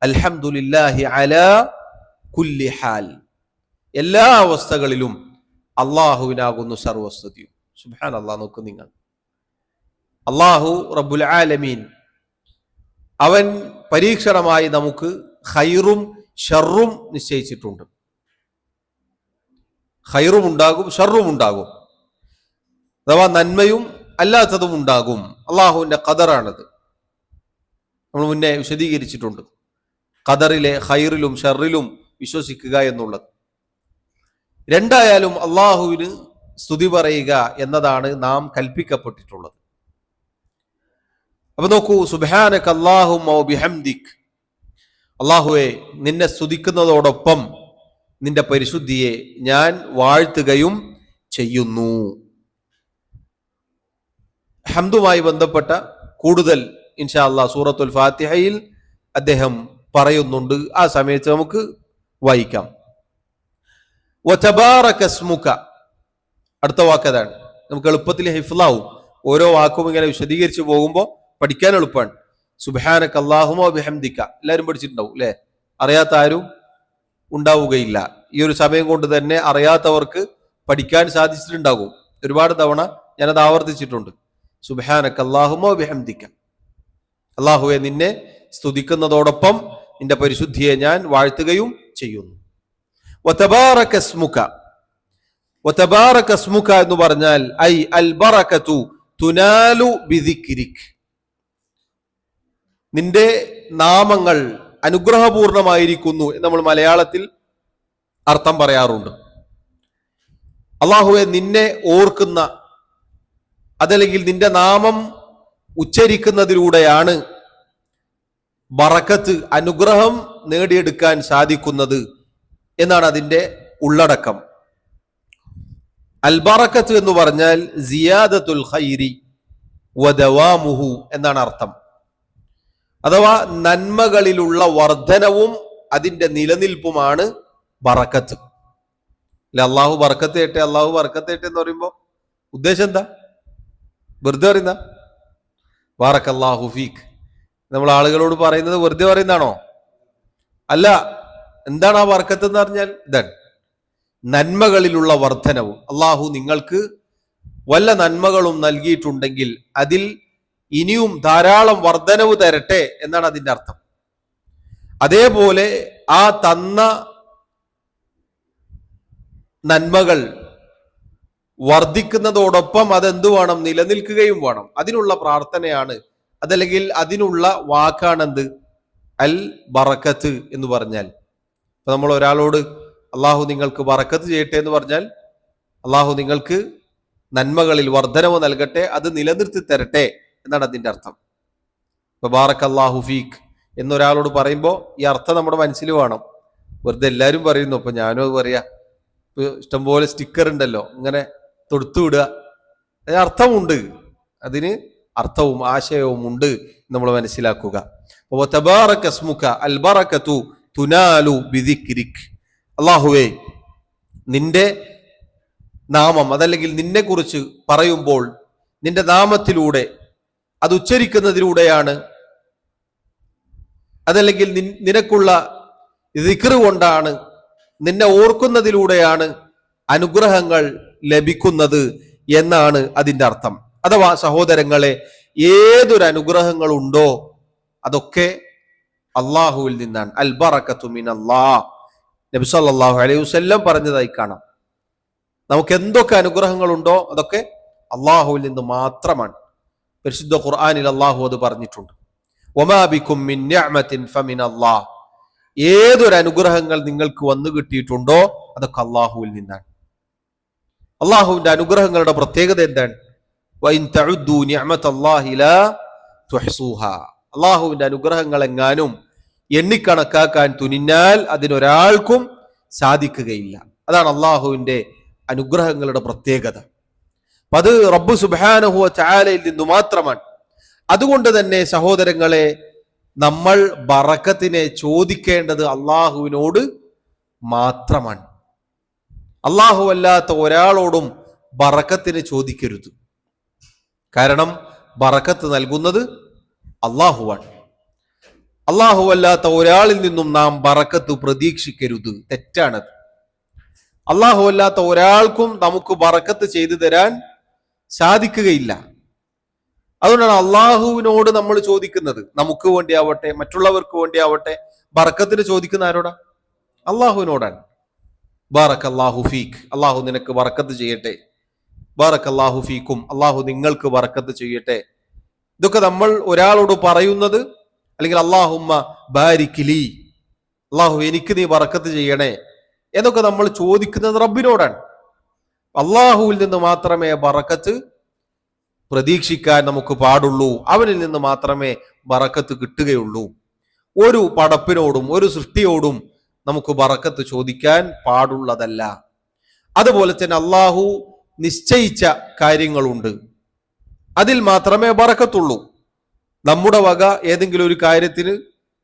അൽഹംദുലില്ലാഹി അലാ കുല്ലി ഹാൽ, എല്ലാ അവസ്ഥകളിലും അള്ളാഹുവിനാകുന്നു സർവസ്തുതിയും. സുബ്ഹാനല്ലാഹ്, നോക്കൂ നിങ്ങൾ, അള്ളാഹു റബ്ബുൽ ആലമീൻ അവൻ പരീക്ഷണമായി നമുക്ക് ഖൈറും ഷർറും നിശ്ചയിച്ചിട്ടുണ്ട്. ഖൈറും ഉണ്ടാകും, ഷർറും ഉണ്ടാകും, അഥവാ നന്മയും അല്ലാത്തതും ഉണ്ടാകും. അള്ളാഹുവിന്റെ ഖദറാണത്. നമ്മൾ മുന്നേ വിശദീകരിച്ചിട്ടുണ്ട് ഖദറിലെ ഖൈറിലും ഷർറിലും വിശ്വസിക്കുക എന്നുള്ളത്. രണ്ടായാലും അള്ളാഹുവിന് സ്തുതി പറയുക എന്നതാണ് നാം കൽപ്പിക്കപ്പെട്ടിട്ടുള്ളത്. അപ്പൊ നോക്കൂ, സുബ്ഹാനക അല്ലാഹുമ്മ വബിഹംദിക്, അല്ലാഹുവേ നിന്നെ സ്തുതിക്കുന്നതോടൊപ്പം നിന്റെ പരിശുദ്ധിയെ ഞാൻ വാഴ്ത്തുകയും ചെയ്യുന്നു. ഹംദുമായി ബന്ധപ്പെട്ട കൂടുതൽ ഇൻഷാ അല്ലാഹ് സൂറത്തുൽ ഫാത്തിഹയിൽ അദ്ദേഹം പറയുന്നുണ്ട്. ആ സമയത്ത് നമുക്ക് വായിക്കാം. വതബാറക സ്മുക, അടുത്ത വാക്കതാണ്. നമുക്ക് എളുപ്പത്തിൽ ഹിഫ്ലാവും. ഓരോ വാക്കും ഇങ്ങനെ വിശദീകരിച്ചു പോകുമ്പോൾ പഠിക്കാൻ എളുപ്പമാണ്. സുബ്ഹാനക അല്ലാഹുമ്മ വബിഹംദിക എല്ലാവരും പഠിച്ചിട്ടുണ്ടാവും അല്ലെ? അറിയാത്ത ആരും ഉണ്ടാവുകയില്ല. ഈ ഒരു സമയം കൊണ്ട് തന്നെ അറിയാത്തവർക്ക് പഠിക്കാൻ സാധിച്ചിട്ടുണ്ടാകും. ഒരുപാട് തവണ ഞാനത് ആവർത്തിച്ചിട്ടുണ്ട്. സുബ്ഹാനക അല്ലാഹുമ്മ വബിഹംദിക, അല്ലാഹുവേ നിന്നെ സ്തുതിക്കുന്നതോടൊപ്പം നിന്റെ പരിശുദ്ധിയെ ഞാൻ വാഴ്ത്തുകയും ചെയ്യുന്നു. വതബാറക സ്മുക, വതബാറക സ്മുക എന്ന് പറഞ്ഞാൽ ഐ അൽ ബറകതു തുനാലു ബിദിക്രിക്, നിന്റെ നാമങ്ങൾ അനുഗ്രഹപൂർണമായിരിക്കുന്നു എന്ന് നമ്മൾ മലയാളത്തിൽ അർത്ഥം പറയാറുണ്ട്. അല്ലാഹുവേ നിന്നെ ഓർക്കുന്ന, അതല്ലെങ്കിൽ നിന്റെ നാമം ഉച്ചരിക്കുന്നതിലൂടെയാണ് ബറക്കത്ത്, അനുഗ്രഹം നേടിയെടുക്കാൻ സാധിക്കുന്നത് എന്നാണ് അതിന്റെ ഉള്ളടക്കം. അൽ ബറക്കത്ത് എന്ന് പറഞ്ഞാൽ സിയാദത്തുൽ ഖൈരി വദവാമുഹു എന്നാണ് അർത്ഥം. അഥവാ നന്മകളിലുള്ള വർധനവും അതിന്റെ നിലനിൽപ്പുമാണ് ബറക്കത്ത്. അല്ലെ, അള്ളാഹു ബറക്കത്ത് ചെയ്യട്ടെ, അള്ളാഹു ബറക്കത്ത് ചെയ്യട്ടെ എന്ന് പറയുമ്പോൾ ഉദ്ദേശം എന്താ? വെറുതെ പറയുന്ന ബാറക്കല്ലാഹു ഫീക്ക് നമ്മൾ ആളുകളോട് പറയുന്നത് വെറുതെ പറയുന്നതാണോ? അല്ല, എന്താണ് ആ ബർക്കത്ത് എന്ന് പറഞ്ഞാൽ? ഇതാണ് നന്മകളിലുള്ള വർധനവും. അള്ളാഹു നിങ്ങൾക്ക് വല്ല നന്മകളും നൽകിയിട്ടുണ്ടെങ്കിൽ അതിൽ ഇനിയും ധാരാളം വർധനവ് തരട്ടെ എന്നാണ് അതിന്റെ അർത്ഥം. അതേപോലെ ആ തന്ന നന്മകൾ വർദ്ധിക്കുന്നതോടൊപ്പം അതെന്തു വേണം? നിലനിൽക്കുകയും വേണം. അതിനുള്ള പ്രാർത്ഥനയാണ്, അതല്ലെങ്കിൽ അതിനുള്ള വാക്കാണെന്ത്? അൽ ബറക്കത്ത് എന്ന് പറഞ്ഞാൽ. ഇപ്പൊ നമ്മൾ ഒരാളോട് അള്ളാഹു നിങ്ങൾക്ക് ബറക്കത്ത് ചെയ്യട്ടെ എന്ന് പറഞ്ഞാൽ അള്ളാഹു നിങ്ങൾക്ക് നന്മകളിൽ വർധനവ് നൽകട്ടെ, അത് നിലനിർത്തി തരട്ടെ എന്നാണ് അതിന്റെ അർത്ഥം. ഇപ്പൊ ബാറക അല്ലാഹു ഫീക്ക് എന്നൊരാളോട് പറയുമ്പോൾ ഈ അർത്ഥം നമ്മുടെ മനസ്സിൽ വേണം. വെറുതെ എല്ലാവരും പറയുന്നു, അപ്പൊ ഞാനും അത് പറയാ. ഇപ്പൊ ഇഷ്ടംപോലെ സ്റ്റിക്കർ ഉണ്ടല്ലോ, ഇങ്ങനെ തൊടുത്തുവിടുക. അതിന് അർത്ഥമുണ്ട്, അതിന് അർത്ഥവും ആശയവും ഉണ്ട് നമ്മൾ മനസ്സിലാക്കുക. അല്ലാഹുവേ, നിന്റെ നാമം അതല്ലെങ്കിൽ നിന്നെ കുറിച്ച് പറയുമ്പോൾ നിന്റെ നാമത്തിലൂടെ അത് ഉച്ചരിക്കുന്നതിലൂടെയാണ്, അതല്ലെങ്കിൽ നിനക്കുള്ള ദിക്ർ കൊണ്ടാണ്, നിന്നെ ഓർക്കുന്നതിലൂടെയാണ് അനുഗ്രഹങ്ങൾ ലഭിക്കുന്നത് എന്നാണ് അതിന്റെ അർത്ഥം. അഥവാ സഹോദരങ്ങളെ, ഏതൊരു അനുഗ്രഹങ്ങളുണ്ടോ അതൊക്കെ അള്ളാഹുവിൽ നിന്നാണ്. അൽ ബറകത്തു മിനല്ലാഹ് നബി സല്ലല്ലാഹു അലൈഹി വസല്ലം പറഞ്ഞതായി കാണാം. നമുക്ക് എന്തൊക്കെ അനുഗ്രഹങ്ങളുണ്ടോ അതൊക്കെ അള്ളാഹുവിൽ നിന്ന് മാത്രമാണ്. പരിശുദ്ധ ഖുർആനിൽ അള്ളാഹു അത് പറഞ്ഞിട്ടുണ്ട്. വമാ ബികും മിൻ നിഅമത്തിൻ ഫമിനല്ലാഹ്. ഏതൊരു അനുഗ്രഹങ്ങൾ നിങ്ങൾക്ക് വന്നു കിട്ടിയിട്ടുണ്ടോ അതൊക്കെ അള്ളാഹുവിൽ നിന്നാണ്. അള്ളാഹുവിന്റെ അനുഗ്രഹങ്ങളുടെ പ്രത്യേകത എന്താണ്? വഇൻ തഉദ്ദു നിഅമത്തല്ലാഹി ലാ തുഹ്സൂഹാ. അള്ളാഹുവിന്റെ അനുഗ്രഹങ്ങൾ എങ്ങാനും എണ്ണിക്കണക്കാക്കാൻ തുനിഞ്ഞാൽ അതിനൊരാൾക്കും സാധിക്കുകയില്ല. അതാണ് അള്ളാഹുവിന്റെ അനുഗ്രഹങ്ങളുടെ പ്രത്യേകത. അത് റബ്ബ് സുബ്ഹാനഹു വ തആലയിൽ നിന്ന് മാത്രമാണ്. അതുകൊണ്ട് തന്നെ സഹോദരങ്ങളെ, നമ്മൾ ബറക്കത്തിനെ ചോദിക്കേണ്ടത് അള്ളാഹുവിനോട് മാത്രമാണ്. അള്ളാഹു അല്ലാത്ത ഒരാളോടും ബറക്കത്തിന് ചോദിക്കരുത്. കാരണം ബറക്കത്ത് നൽകുന്നത് അള്ളാഹുവാണ്. അള്ളാഹു അല്ലാത്ത ഒരാളിൽ നിന്നും നാം ബറക്കത്ത് പ്രതീക്ഷിക്കരുത്, തെറ്റാണത്. അള്ളാഹു അല്ലാത്ത ഒരാൾക്കും നമുക്ക് ബറക്കത്ത് ചെയ്തു തരാൻ സാധിക്കുകയില്ല. അതുകൊണ്ടാണ് അള്ളാഹുവിനോട് നമ്മൾ ചോദിക്കുന്നത്. നമുക്ക് വേണ്ടി ആവട്ടെ, മറ്റുള്ളവർക്ക് വേണ്ടി ആവട്ടെ, ബറക്കത്തിന് ചോദിക്കുന്ന ആരോടാ? അള്ളാഹുവിനോടാണ്. ബാറക്കല്ലാഹു ഫീക്ക്, അള്ളാഹു നിനക്ക് ബറക്കത്ത് ചെയ്യട്ടെ. ബാറക്കല്ലാഹു ഫീക്കും, അള്ളാഹു നിങ്ങൾക്ക് ബറക്കത്ത് ചെയ്യട്ടെ. ഇതൊക്കെ നമ്മൾ ഒരാളോട് പറയുന്നത്, അല്ലെങ്കിൽ അല്ലാഹുമ്മ ബാരിക് ലീ, അള്ളാഹു എനിക്ക് നീ ബറക്കത്ത് ചെയ്യണേ എന്നൊക്കെ നമ്മൾ ചോദിക്കുന്നത് റബ്ബിനോടാണ്. അള്ളാഹുവിൽ നിന്ന് മാത്രമേ ബറക്കത്ത് പ്രതീക്ഷിക്കാൻ നമുക്ക് പാടുള്ളൂ. അവനിൽ നിന്ന് മാത്രമേ ബറക്കത്ത് കിട്ടുകയുള്ളൂ. ഒരു പടപ്പിനോടും ഒരു സൃഷ്ടിയോടും നമുക്ക് ബറക്കത്ത് ചോദിക്കാൻ പാടുള്ളതല്ല. അതുപോലെ തന്നെ അള്ളാഹു നിശ്ചയിച്ച കാര്യങ്ങളുണ്ട്, അതിൽ മാത്രമേ ബറക്കത്തുള്ളൂ. നമ്മുടെ വക ഏതെങ്കിലും ഒരു കാര്യത്തിന്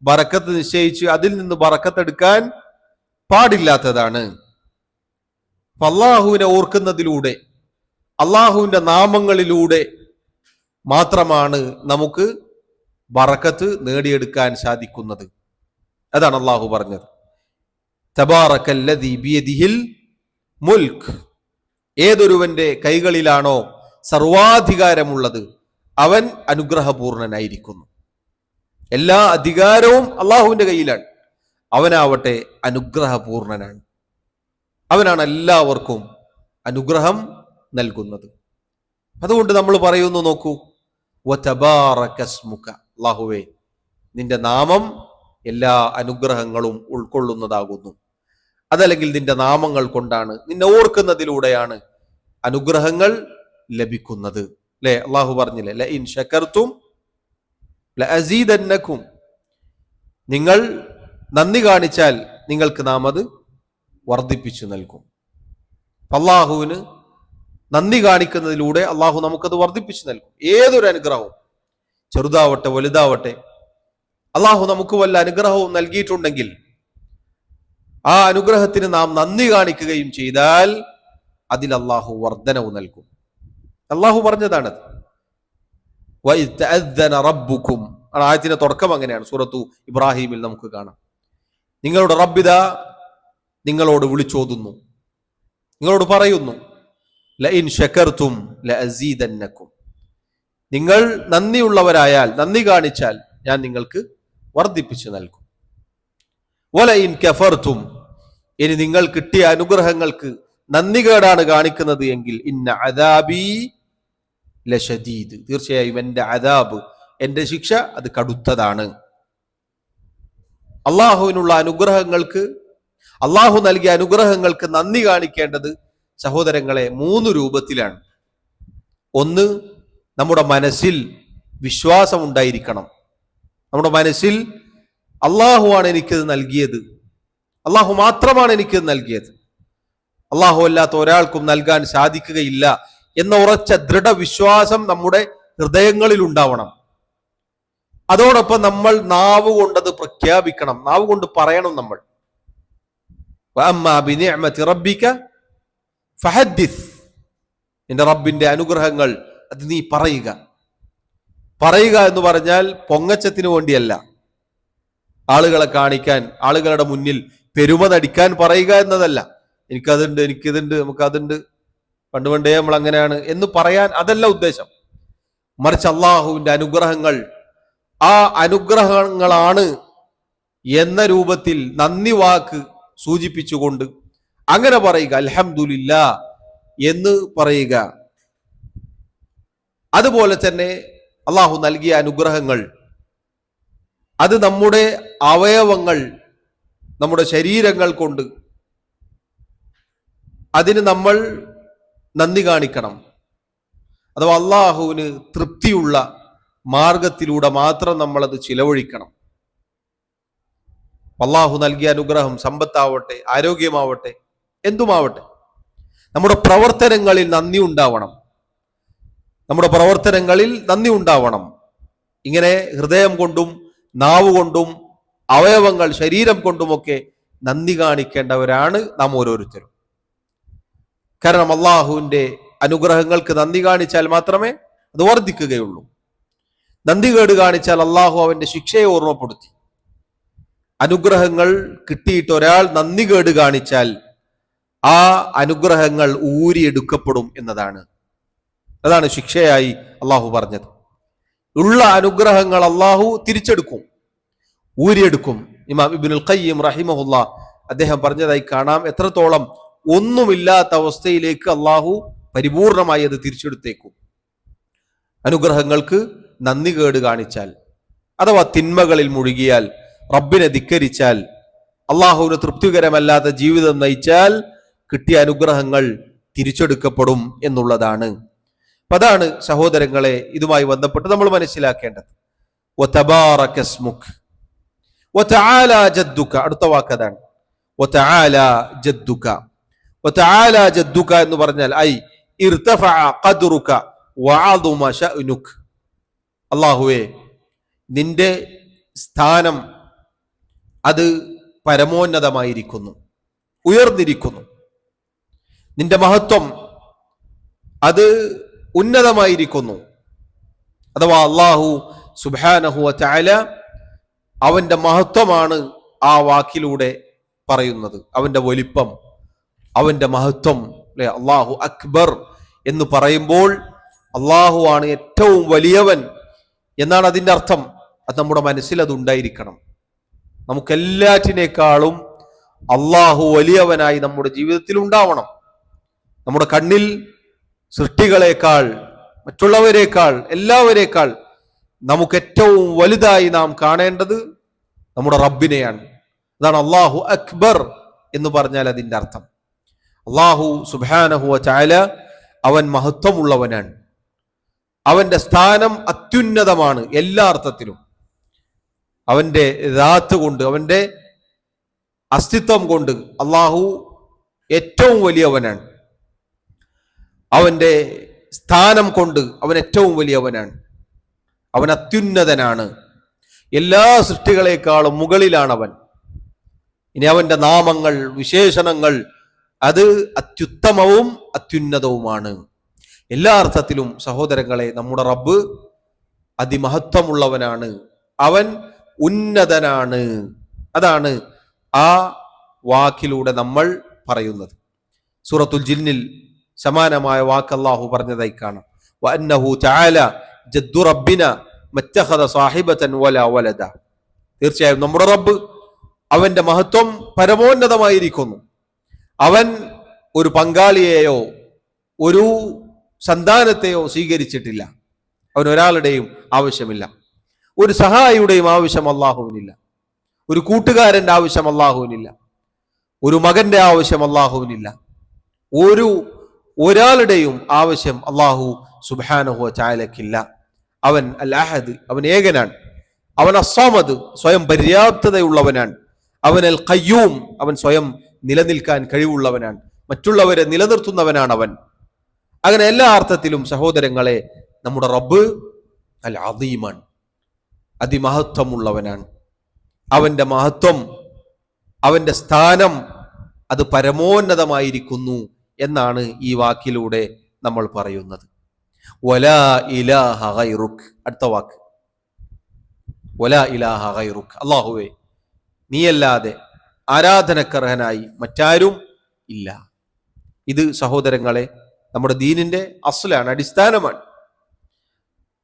ബറക്കത്ത് നിശ്ചയിച്ച് അതിൽ നിന്ന് ബറക്കത്ത് എടുക്കാൻ പാടില്ലാത്തതാണ്. അള്ളാഹുവിനെ ഓർക്കുന്നതിലൂടെ, അള്ളാഹുവിന്റെ നാമങ്ങളിലൂടെ മാത്രമാണ് നമുക്ക് ബറക്കത്ത് നേടിയെടുക്കാൻ സാധിക്കുന്നത്. അതാണ് അള്ളാഹു പറഞ്ഞത്. തബാറക്കല്ലദീ ബിയദിഹിൽ മുൽക്ക്. ഏതൊരുവന്റെ കൈകളിലാണോ സർവാധികാരമുള്ളത് അവൻ അനുഗ്രഹപൂർണനായിരിക്കുന്നു. എല്ലാ അധികാരവും അള്ളാഹുവിന്റെ കയ്യിലാണ്. അവനാവട്ടെ അനുഗ്രഹപൂർണനാണ്. അവനാണ് എല്ലാവർക്കും അനുഗ്രഹം നൽകുന്നത്. അതുകൊണ്ട് നമ്മൾ പറയുന്നു, നോക്കൂ, വതബാറകസ്മുക, അല്ലാഹുവേ നിന്റെ നാമം എല്ലാ അനുഗ്രഹങ്ങളും ഉൾക്കൊള്ളുന്നതാകുന്നു. അതല്ലെങ്കിൽ നിന്റെ നാമങ്ങൾ കൊണ്ടാണ്, നിന്നെ ഓർക്കുന്നതിലൂടെയാണ് അനുഗ്രഹങ്ങൾ ലഭിക്കുന്നത്. അല്ലെ, അള്ളാഹു പറഞ്ഞില്ലേ, ലഇൻ ശകർതും ലഅസീദന്നകും, നിങ്ങൾ നന്ദി കാണിച്ചാൽ നിങ്ങൾക്ക് നാം അത് വർദ്ധിപ്പിച്ചു നൽകും. അള്ളാഹുവിന് നന്ദി കാണിക്കുന്നതിലൂടെ അള്ളാഹു നമുക്കത് വർദ്ധിപ്പിച്ചു നൽകും. ഏതൊരു അനുഗ്രഹവും, ചെറുതാവട്ടെ വലുതാവട്ടെ, അള്ളാഹു നമുക്ക് വല്ല അനുഗ്രഹവും നൽകിയിട്ടുണ്ടെങ്കിൽ ആ അനുഗ്രഹത്തിന് നാം നന്ദി കാണിക്കുകയും ചെയ്താൽ അതിൽ അള്ളാഹു വർദ്ധനവ് നൽകും. അള്ളാഹു പറഞ്ഞതാണത്. റബ്ബുക്കും, ആയത്തിന്റെ തുടക്കം അങ്ങനെയാണ്. സൂറത്തു ഇബ്രാഹിമിൽ നമുക്ക് കാണാം. നിങ്ങളുടെ റബ്ബിത നിങ്ങളോട് വിളിച്ചോതുന്നു, നിങ്ങളോട് പറയുന്നു, ലഇൻ ശകർതും ലഅസീദന്നകും, നിങ്ങൾ നന്ദിയുള്ളവരായാൽ, നന്ദി കാണിച്ചാൽ ഞാൻ നിങ്ങൾക്ക് വർദ്ധിപ്പിച്ചു നൽകും. വലഇൻ കഫർതും, ഇനി നിങ്ങൾ കിട്ടിയ അനുഗ്രഹങ്ങൾക്ക് നന്ദികേടാണ് കാണിക്കുന്നത് എങ്കിൽ ഇന്ന അദാബി ലശദീദ്, തീർച്ചയായും എന്റെ അദാബ്, എന്റെ ശിക്ഷ അത് കടുത്തതാണ്. അള്ളാഹുവിനുള്ള അനുഗ്രഹങ്ങൾക്ക്, അള്ളാഹു നൽകിയ അനുഗ്രഹങ്ങൾക്ക് നന്ദി കാണിക്കേണ്ടത് സഹോദരങ്ങളെ 3 രൂപത്തിലാണ്. ഒന്ന്, നമ്മുടെ മനസ്സിൽ വിശ്വാസം ഉണ്ടായിരിക്കണം. നമ്മുടെ മനസ്സിൽ അള്ളാഹുവാണ് എനിക്കത് നൽകിയത്, അള്ളാഹു മാത്രമാണ് എനിക്കത് നൽകിയത്, അള്ളാഹു അല്ലാത്ത ഒരാൾക്കും നൽകാൻ സാധിക്കുകയില്ല എന്ന ഉറച്ച ദൃഢവിശ്വാസം നമ്മുടെ ഹൃദയങ്ങളിൽ ഉണ്ടാവണം. അതോടൊപ്പം നമ്മൾ നാവ് കൊണ്ടത് പ്രഖ്യാപിക്കണം, നാവ് കൊണ്ട് പറയണം. നമ്മൾ വഅമ്മാ ബിനിഅമതി റബ്ബിക ഫഹദ്ദിസ്, നിന്റെ റബ്ബിന്റെ അനുഗ്രഹങ്ങൾ അത് നീ പറയുക. പറയുക എന്ന് പറഞ്ഞാൽ പൊങ്ങച്ചത്തിന് വേണ്ടിയല്ല, ആളുകളെ കാണിക്കാൻ, ആളുകളുടെ മുന്നിൽ പെരുമ നടിക്കാൻ പറയുക എന്നതല്ല. എനിക്കതുണ്ട്, എനിക്കിതുണ്ട്, നമുക്കതുണ്ട്, പണ്ട് പണ്ടേ നമ്മൾ അങ്ങനെയാണ് എന്ന് പറയാൻ അതല്ല ഉദ്ദേശം. മറിച്ച് അള്ളാഹുവിന്റെ അനുഗ്രഹങ്ങൾ, ആ അനുഗ്രഹങ്ങളാണ് എന്ന രൂപത്തിൽ നന്ദി വാക്ക് സൂചിപ്പിച്ചുകൊണ്ട് അങ്ങനെ പറയുക, അൽഹംദുലില്ലാ എന്ന് പറയുക. അതുപോലെ തന്നെ അള്ളാഹു നൽകിയ അനുഗ്രഹങ്ങൾ അത് നമ്മുടെ അവയവങ്ങൾ, നമ്മുടെ ശരീരങ്ങൾ കൊണ്ട് അതിന് നമ്മൾ നന്ദി കാണിക്കണം. അഥവാ അള്ളാഹുവിന് തൃപ്തിയുള്ള മാർഗത്തിലൂടെ മാത്രം നമ്മളത് ചിലവഴിക്കണം. അള്ളാഹു നൽകിയ അനുഗ്രഹം സമ്പത്താവട്ടെ, ആരോഗ്യമാവട്ടെ, എന്തുമാവട്ടെ, നമ്മുടെ പ്രവർത്തനങ്ങളിൽ നന്ദി ഉണ്ടാവണം. നമ്മുടെ പ്രവർത്തനങ്ങളിൽ നന്ദി ഉണ്ടാവണം. ഇങ്ങനെ ഹൃദയം കൊണ്ടും നാവ് കൊണ്ടും അവയവങ്ങൾ, ശരീരം കൊണ്ടുമൊക്കെ നന്ദി കാണിക്കേണ്ടവരാണ് നാം ഓരോരുത്തരും. കാരണം അള്ളാഹുവിന്റെ അനുഗ്രഹങ്ങൾക്ക് നന്ദി കാണിച്ചാൽ മാത്രമേ അത് വർദ്ധിക്കുകയുള്ളൂ. നന്ദി കേട് കാണിച്ചാൽ അള്ളാഹു അവന്റെ ശിക്ഷയെ ഓർമ്മപ്പെടുത്തി. അനുഗ്രഹങ്ങൾ കിട്ടിയിട്ട് ഒരാൾ നന്ദി കേട് കാണിച്ചാൽ ആ അനുഗ്രഹങ്ങൾ ഊരിയെടുക്കപ്പെടും എന്നതാണ്. അതാണ് ശിക്ഷയായി അള്ളാഹു പറഞ്ഞത്. ഉള്ള അനുഗ്രഹങ്ങൾ അള്ളാഹു തിരിച്ചെടുക്കും, ഊരിയെടുക്കും. ഇമാം ഇബ്നുൽ ഖയ്യിം റഹിമഹുല്ലാ അദ്ദേഹം പറഞ്ഞതായി കാണാം, എത്രത്തോളം ഒന്നുമില്ലാത്ത അവസ്ഥയിലേക്ക് അള്ളാഹു പരിപൂർണമായി അത് തിരിച്ചെടുത്തേക്കും. അനുഗ്രഹങ്ങൾക്ക് നന്ദി കേട് കാണിച്ചാൽ, അഥവാ തിന്മകളിൽ മുഴുകിയാൽ, റബ്ബിനെ ധിക്കരിച്ചാൽ, അള്ളാഹുവിന് തൃപ്തികരമല്ലാത്ത ജീവിതം നയിച്ചാൽ കിട്ടിയ അനുഗ്രഹങ്ങൾ തിരിച്ചെടുക്കപ്പെടും എന്നുള്ളതാണ്. അതാണ് സഹോദരങ്ങളെ ഇതുമായി ബന്ധപ്പെട്ട് നമ്മൾ മനസ്സിലാക്കേണ്ടത്. വതബാറക ഇസ്മുക് വതആല ജദ്ദുക, അടുത്ത വാക്കതാണ് വതആല ജദ്ദുക. വതആല ജദ്ദുക എന്ന് പറഞ്ഞാൽ ഐ ഇർതഫഅ ഖദ്റുക വഅദുമ ശഅനുക, അല്ലാഹുവേ നിന്റെ സ്ഥാനം അത് പരമോന്നതമായിരിക്കുന്നു, ഉയർന്നിരിക്കുന്നു. നിന്റെ മഹത്വം അത് ഉന്നതമായിരിക്കുന്നു. അഥവാ അല്ലാഹു സുബ്ഹാനഹു വ തആല അവന്റെ മഹത്വമാണ് ആ വാക്കിലൂടെ പറയുന്നത്. അവന്റെ വലിപ്പം, അവന്റെ മഹത്വം, അല്ലെ? അല്ലാഹു അക്ബർ എന്ന് പറയുമ്പോൾ അല്ലാഹു ആണ് ഏറ്റവും വലിയവൻ എന്നാണ് അതിന്റെ അർത്ഥം. അത് നമ്മുടെ മനസ്സിൽ അത് ഉണ്ടായിരിക്കണം. നമുക്കെല്ലാറ്റിനേക്കാളും അല്ലാഹു വലിയവനായി നമ്മുടെ ജീവിതത്തിൽ ഉണ്ടാവണം. നമ്മുടെ കണ്ണിൽ സൃഷ്ടികളെക്കാൾ, മറ്റുള്ളവരെക്കാൾ, എല്ലാവരേക്കാൾ നമുക്ക് ഏറ്റവും വലുതായി നാം കാണേണ്ടത് നമ്മുടെ റബ്ബിനെയാണ്. അതാണ് അല്ലാഹു അക്ബർ എന്ന് പറഞ്ഞാൽ അതിന്റെ അർത്ഥം. അല്ലാഹു സുബ്ഹാനഹു വ തആല അവൻ മഹത്വമുള്ളവനാണ്. അവന്റെ സ്ഥാനം അത്യുന്നതമാണ് എല്ലാ അർത്ഥത്തിലും. അവന്റെ ദാത്ത് കൊണ്ട്, അവന്റെ അസ്തിത്വം കൊണ്ട് അല്ലാഹു ഏറ്റവും വലിയവനാണ്. അവന്റെ സ്ഥാനം കൊണ്ട് അവൻ ഏറ്റവും വലിയവനാണ്. അവൻ അത്യുന്നതനാണ്. എല്ലാ സൃഷ്ടികളെക്കാളും മുകളിലാണ് അവൻ. ഇനി അവന്റെ നാമങ്ങൾ, വിശേഷണങ്ങൾ അത് അത്യുത്തമവും അത്യുന്നതവുമാണ്. എല്ലാ അർത്ഥത്തിലും സഹോദരങ്ങളെ നമ്മുടെ റബ്ബ് അതിമഹത്വമുള്ളവനാണ്, അവൻ ഉന്നതനാണ്. അതാണ് ആ വാക്കിലൂടെ നമ്മൾ പറയുന്നത്. സൂറത്തുൽ ജിന്നിൽ സമാനമായ വാക്ക് അല്ലാഹു പറഞ്ഞതായി കാണാം. വഅന്നഹു തആല ജദ്ദു റബ്ബിന മത്തഖദ സാഹിബതൻ വലാ വലദ. തീർച്ചയായും നമ്മുടെ റബ്ബ്, അവന്റെ മഹത്വം പരമോന്നതമായിരിക്കുന്നു. അവൻ ഒരു പങ്കാളിയെയോ ഒരു സന്താനത്തെയോ സ്വീകരിച്ചിട്ടില്ല. അവൻ ഒരാളുടെയും ആവശ്യമില്ല. ഒരു സഹായിയുടെയും ആവശ്യം അല്ലാഹുവിനില്ല. ഒരു കൂട്ടുകാരന്റെ ആവശ്യം അല്ലാഹുവിനില്ല. ഒരു മകന്റെ ആവശ്യം അല്ലാഹുവിനില്ല. ഒരാളുടെയും ആവശ്യം അല്ലാഹു സുബ്ഹാനഹു വ തആലക്കില്ല. അവൻ അൽ അഹദ്, അവൻ ഏകനാണ്. അവൻ അസ്സമദ്, സ്വയം പര്യാപ്തതയുള്ളവനാണ്. അവൻ അൽ ഖയ്യൂം, അവൻ സ്വയം നിലനിൽക്കാൻ കഴിവുള്ളവനാണ്. മറ്റുള്ളവരെ നിലനിർത്തുന്നവനാണ് അവൻ. അങ്ങനെ എല്ലാ അർത്ഥത്തിലും സഹോദരങ്ങളെ, നമ്മുടെ റബ്ബ് അൽ അദീമാണ്, അതിമഹത്വമുള്ളവനാണ്. അവന്റെ മഹത്വം, അവന്റെ സ്ഥാനം അത് പരമോന്നതമായിരിക്കുന്നു എന്നാണ് ഈ വാക്കിലൂടെ നമ്മൾ പറയുന്നത്. വലാ ഇലാഹ ഗൈറുക്. അടുത്ത വാക്ക് വലാ ഇലാഹ ഗൈറുക്. അല്ലാഹുവേ, നീയല്ലാതെ ആരാധനക്കർഹനായി മറ്റാരും ഇല്ല. ഇത് സഹോദരങ്ങളെ നമ്മുടെ ദീനിന്റെ അസ്ലാണ്, അടിസ്ഥാനമാണ്.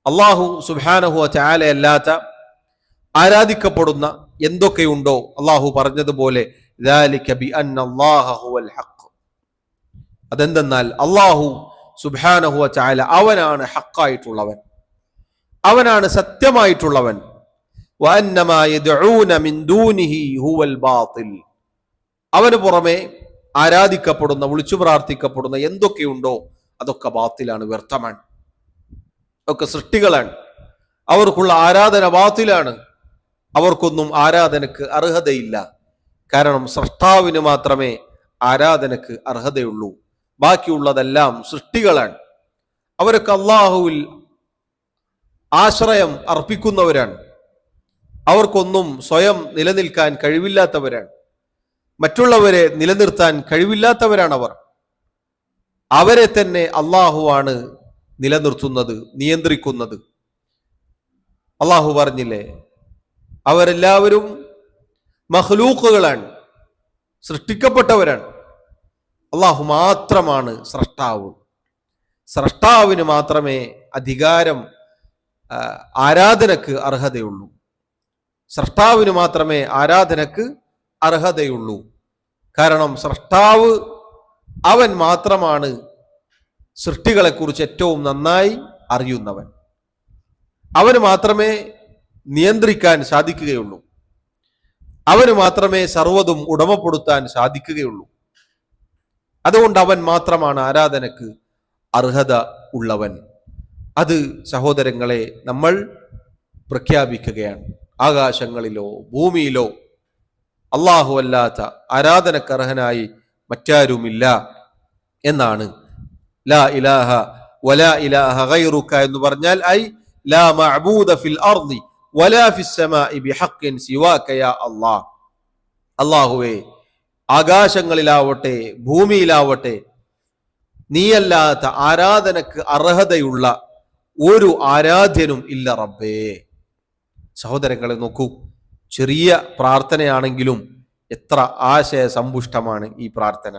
അല്ലാഹു സുബ്ഹാനഹു വ തആല അല്ലാത്ത ആരാധിക്കപ്പെടുന്ന എന്തൊക്കെയുണ്ടോ അല്ലാഹു പറഞ്ഞതുപോലെ ദാലിക ബിഅന്ന അല്ലാഹ ഹുവൽ ഹഖ്. അതെന്തെന്നാൽ അല്ലാഹു സുബ്ഹാനഹു വ തആല അവനാണ് ഹഖായിട്ടുള്ളവൻ, അവനാണ് സത്യമായിട്ടുള്ളവൻ. വഅന്നമാ യദ്ഊന മിൻ ദൂനിഹി ഹുവൽ ബാതിൽ. അവന് പുറമെ ആരാധിക്കപ്പെടുന്ന, വിളിച്ചു പ്രാർത്ഥിക്കപ്പെടുന്ന എന്തൊക്കെയുണ്ടോ അതൊക്കെ ബാത്തിലാണ്, വ്യർത്ഥമാണ്. ഒക്കെ സൃഷ്ടികളാണ്. അവർക്കുള്ള ആരാധന ബാത്തിലാണ്. അവർക്കൊന്നും ആരാധനക്ക് അർഹതയില്ല. കാരണം സ്രഷ്ടാവിന് മാത്രമേ ആരാധനക്ക് അർഹതയുള്ളൂ. ബാക്കിയുള്ളതെല്ലാം സൃഷ്ടികളാണ്. അവരൊക്കെ അല്ലാഹുവിൽ ആശ്രയം അർപ്പിക്കുന്നവരാണ്. അവർക്കൊന്നും സ്വയം നിലനിൽക്കാൻ കഴിവില്ലാത്തവരാണ്. മറ്റുള്ളവരെ നിലനിർത്താൻ കഴിവില്ലാത്തവരാണ് അവർ. അവരെ തന്നെ അല്ലാഹുവാണ് നിലനിർത്തുന്നത്, നിയന്ത്രിക്കുന്നത്. അല്ലാഹു പറഞ്ഞില്ലേ, അവരെല്ലാവരും മഖ്ലൂഖുകളാണ്, സൃഷ്ടിക്കപ്പെട്ടവരാണ്. അല്ലാഹു മാത്രമാണ് സ്രഷ്ടാവ്. സ്രഷ്ടാവിന് മാത്രമേ അധികാരം, ആരാധനക്ക് അർഹതയുള്ളൂ. സ്രഷ്ടാവിന് മാത്രമേ ആരാധനക്ക് അർഹതയുള്ളൂ. കാരണം സ്രഷ്ടാവ് അവൻ മാത്രമാണ് സൃഷ്ടികളെക്കുറിച്ച് ഏറ്റവും നന്നായി അറിയുന്നവൻ. അവന് മാത്രമേ നിയന്ത്രിക്കാൻ സാധിക്കുകയുള്ളൂ. അവന് മാത്രമേ സർവ്വതും ഉടമപ്പെടുത്താൻ സാധിക്കുകയുള്ളൂ. അതുകൊണ്ട് അവൻ മാത്രമാണ് ആരാധനക്ക് അർഹത ഉള്ളവൻ. അത് സഹോദരങ്ങളെ നമ്മൾ പ്രഖ്യാപിക്കുകയാണ്. ആകാശങ്ങളിലോ ഭൂമിയിലോ അല്ലാഹു അല്ലാത്ത ആരാധനക്കർഹനായി മറ്റാരുമില്ല എന്നാണ്. ലാ ഇലാഹ വലാ ഇലാഹ ഗൈറുക എന്ന് പറഞ്ഞാൽ ഐ ലാ മഅബൂദ ഫിൽ അർളി വലാ ഫിസ് സമാഇ ബിഹഖ്ഇൻ സിവാക യാ അല്ലാഹ്. അല്ലാഹുവേ, ആകാശങ്ങളിലാവട്ടെ ഭൂമിയിലാവട്ടെ നീയല്ലാത്ത ആരാധനക്ക് അർഹതയുള്ള ഒരു ആരാധ്യനും ഇല്ല റബ്ബേ. സഹോദരങ്ങളെ നോക്കൂ, ചെറിയ പ്രാർത്ഥനയാണെങ്കിലും എത്ര ആശയ സമ്പുഷ്ടമാണ് ഈ പ്രാർത്ഥന.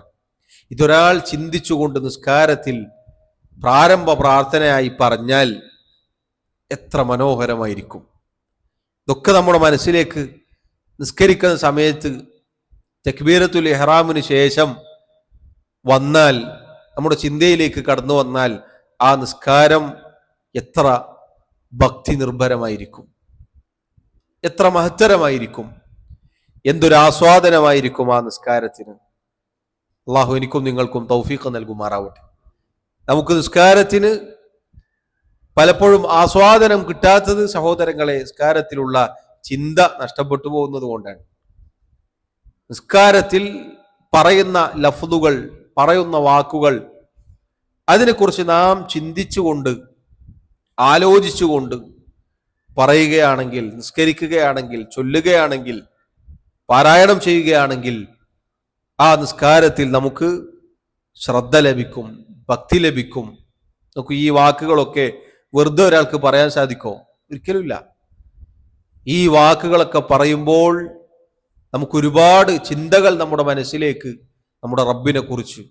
ഇതൊരാൾ ചിന്തിച്ചുകൊണ്ട് നിസ്കാരത്തിൽ പ്രാരംഭ പ്രാർത്ഥനയായി പറഞ്ഞാൽ എത്ര മനോഹരമായിരിക്കും. ഇതൊക്കെ നമ്മുടെ മനസ്സിലേക്ക് നിസ്കരിക്കുന്ന സമയത്ത് തക്ബീറത്തുൽ ഇഹ്റാമിന് ശേഷം വന്നാൽ, നമ്മുടെ ചിന്തയിലേക്ക് കടന്നു വന്നാൽ ആ നിസ്കാരം എത്ര ഭക്തി നിർഭരമായിരിക്കും, എത്ര മഹത്തരമായിരിക്കും, എന്തൊരു ആസ്വാദനമായിരിക്കും ആ നിസ്കാരത്തിന്. അള്ളാഹു എനിക്കും നിങ്ങൾക്കും തൗഫീഖ് നൽകുമാറാവട്ടെ. നമുക്ക് നിസ്കാരത്തിന് പലപ്പോഴും ആസ്വാദനം കിട്ടാത്തത് സഹോദരങ്ങളെ നിസ്കാരത്തിലുള്ള ചിന്ത നഷ്ടപ്പെട്ടു പോകുന്നത് കൊണ്ടാണ്. നിസ്കാരത്തിൽ പറയുന്ന ലഫ്ദുകൾ, പറയുന്ന വാക്കുകൾ, അതിനെക്കുറിച്ച് നാം ചിന്തിച്ചുകൊണ്ട് ആലോചിച്ചുകൊണ്ട് പറയുകയാണെങ്കിൽ, നിസ്കരിക്കുകയാണെങ്കിൽ, ചൊല്ലുകയാണെങ്കിൽ, പാരായണം ചെയ്യുകയാണെങ്കിൽ ആ നിസ്കാരത്തിൽ നമുക്ക് ശ്രദ്ധ ലഭിക്കും, ഭക്തി ലഭിക്കും. നമുക്ക് ഈ വാക്കുകളൊക്കെ വെറുതെ ഒരാൾക്ക് പറയാൻ സാധിക്കോ? ഒരിക്കലുമില്ല. ഈ വാക്കുകളൊക്കെ പറയുമ്പോൾ നമുക്കൊരുപാട് ചിന്തകൾ നമ്മുടെ മനസ്സിലേക്ക് നമ്മുടെ റബ്ബിനെ കുറിച്ച്,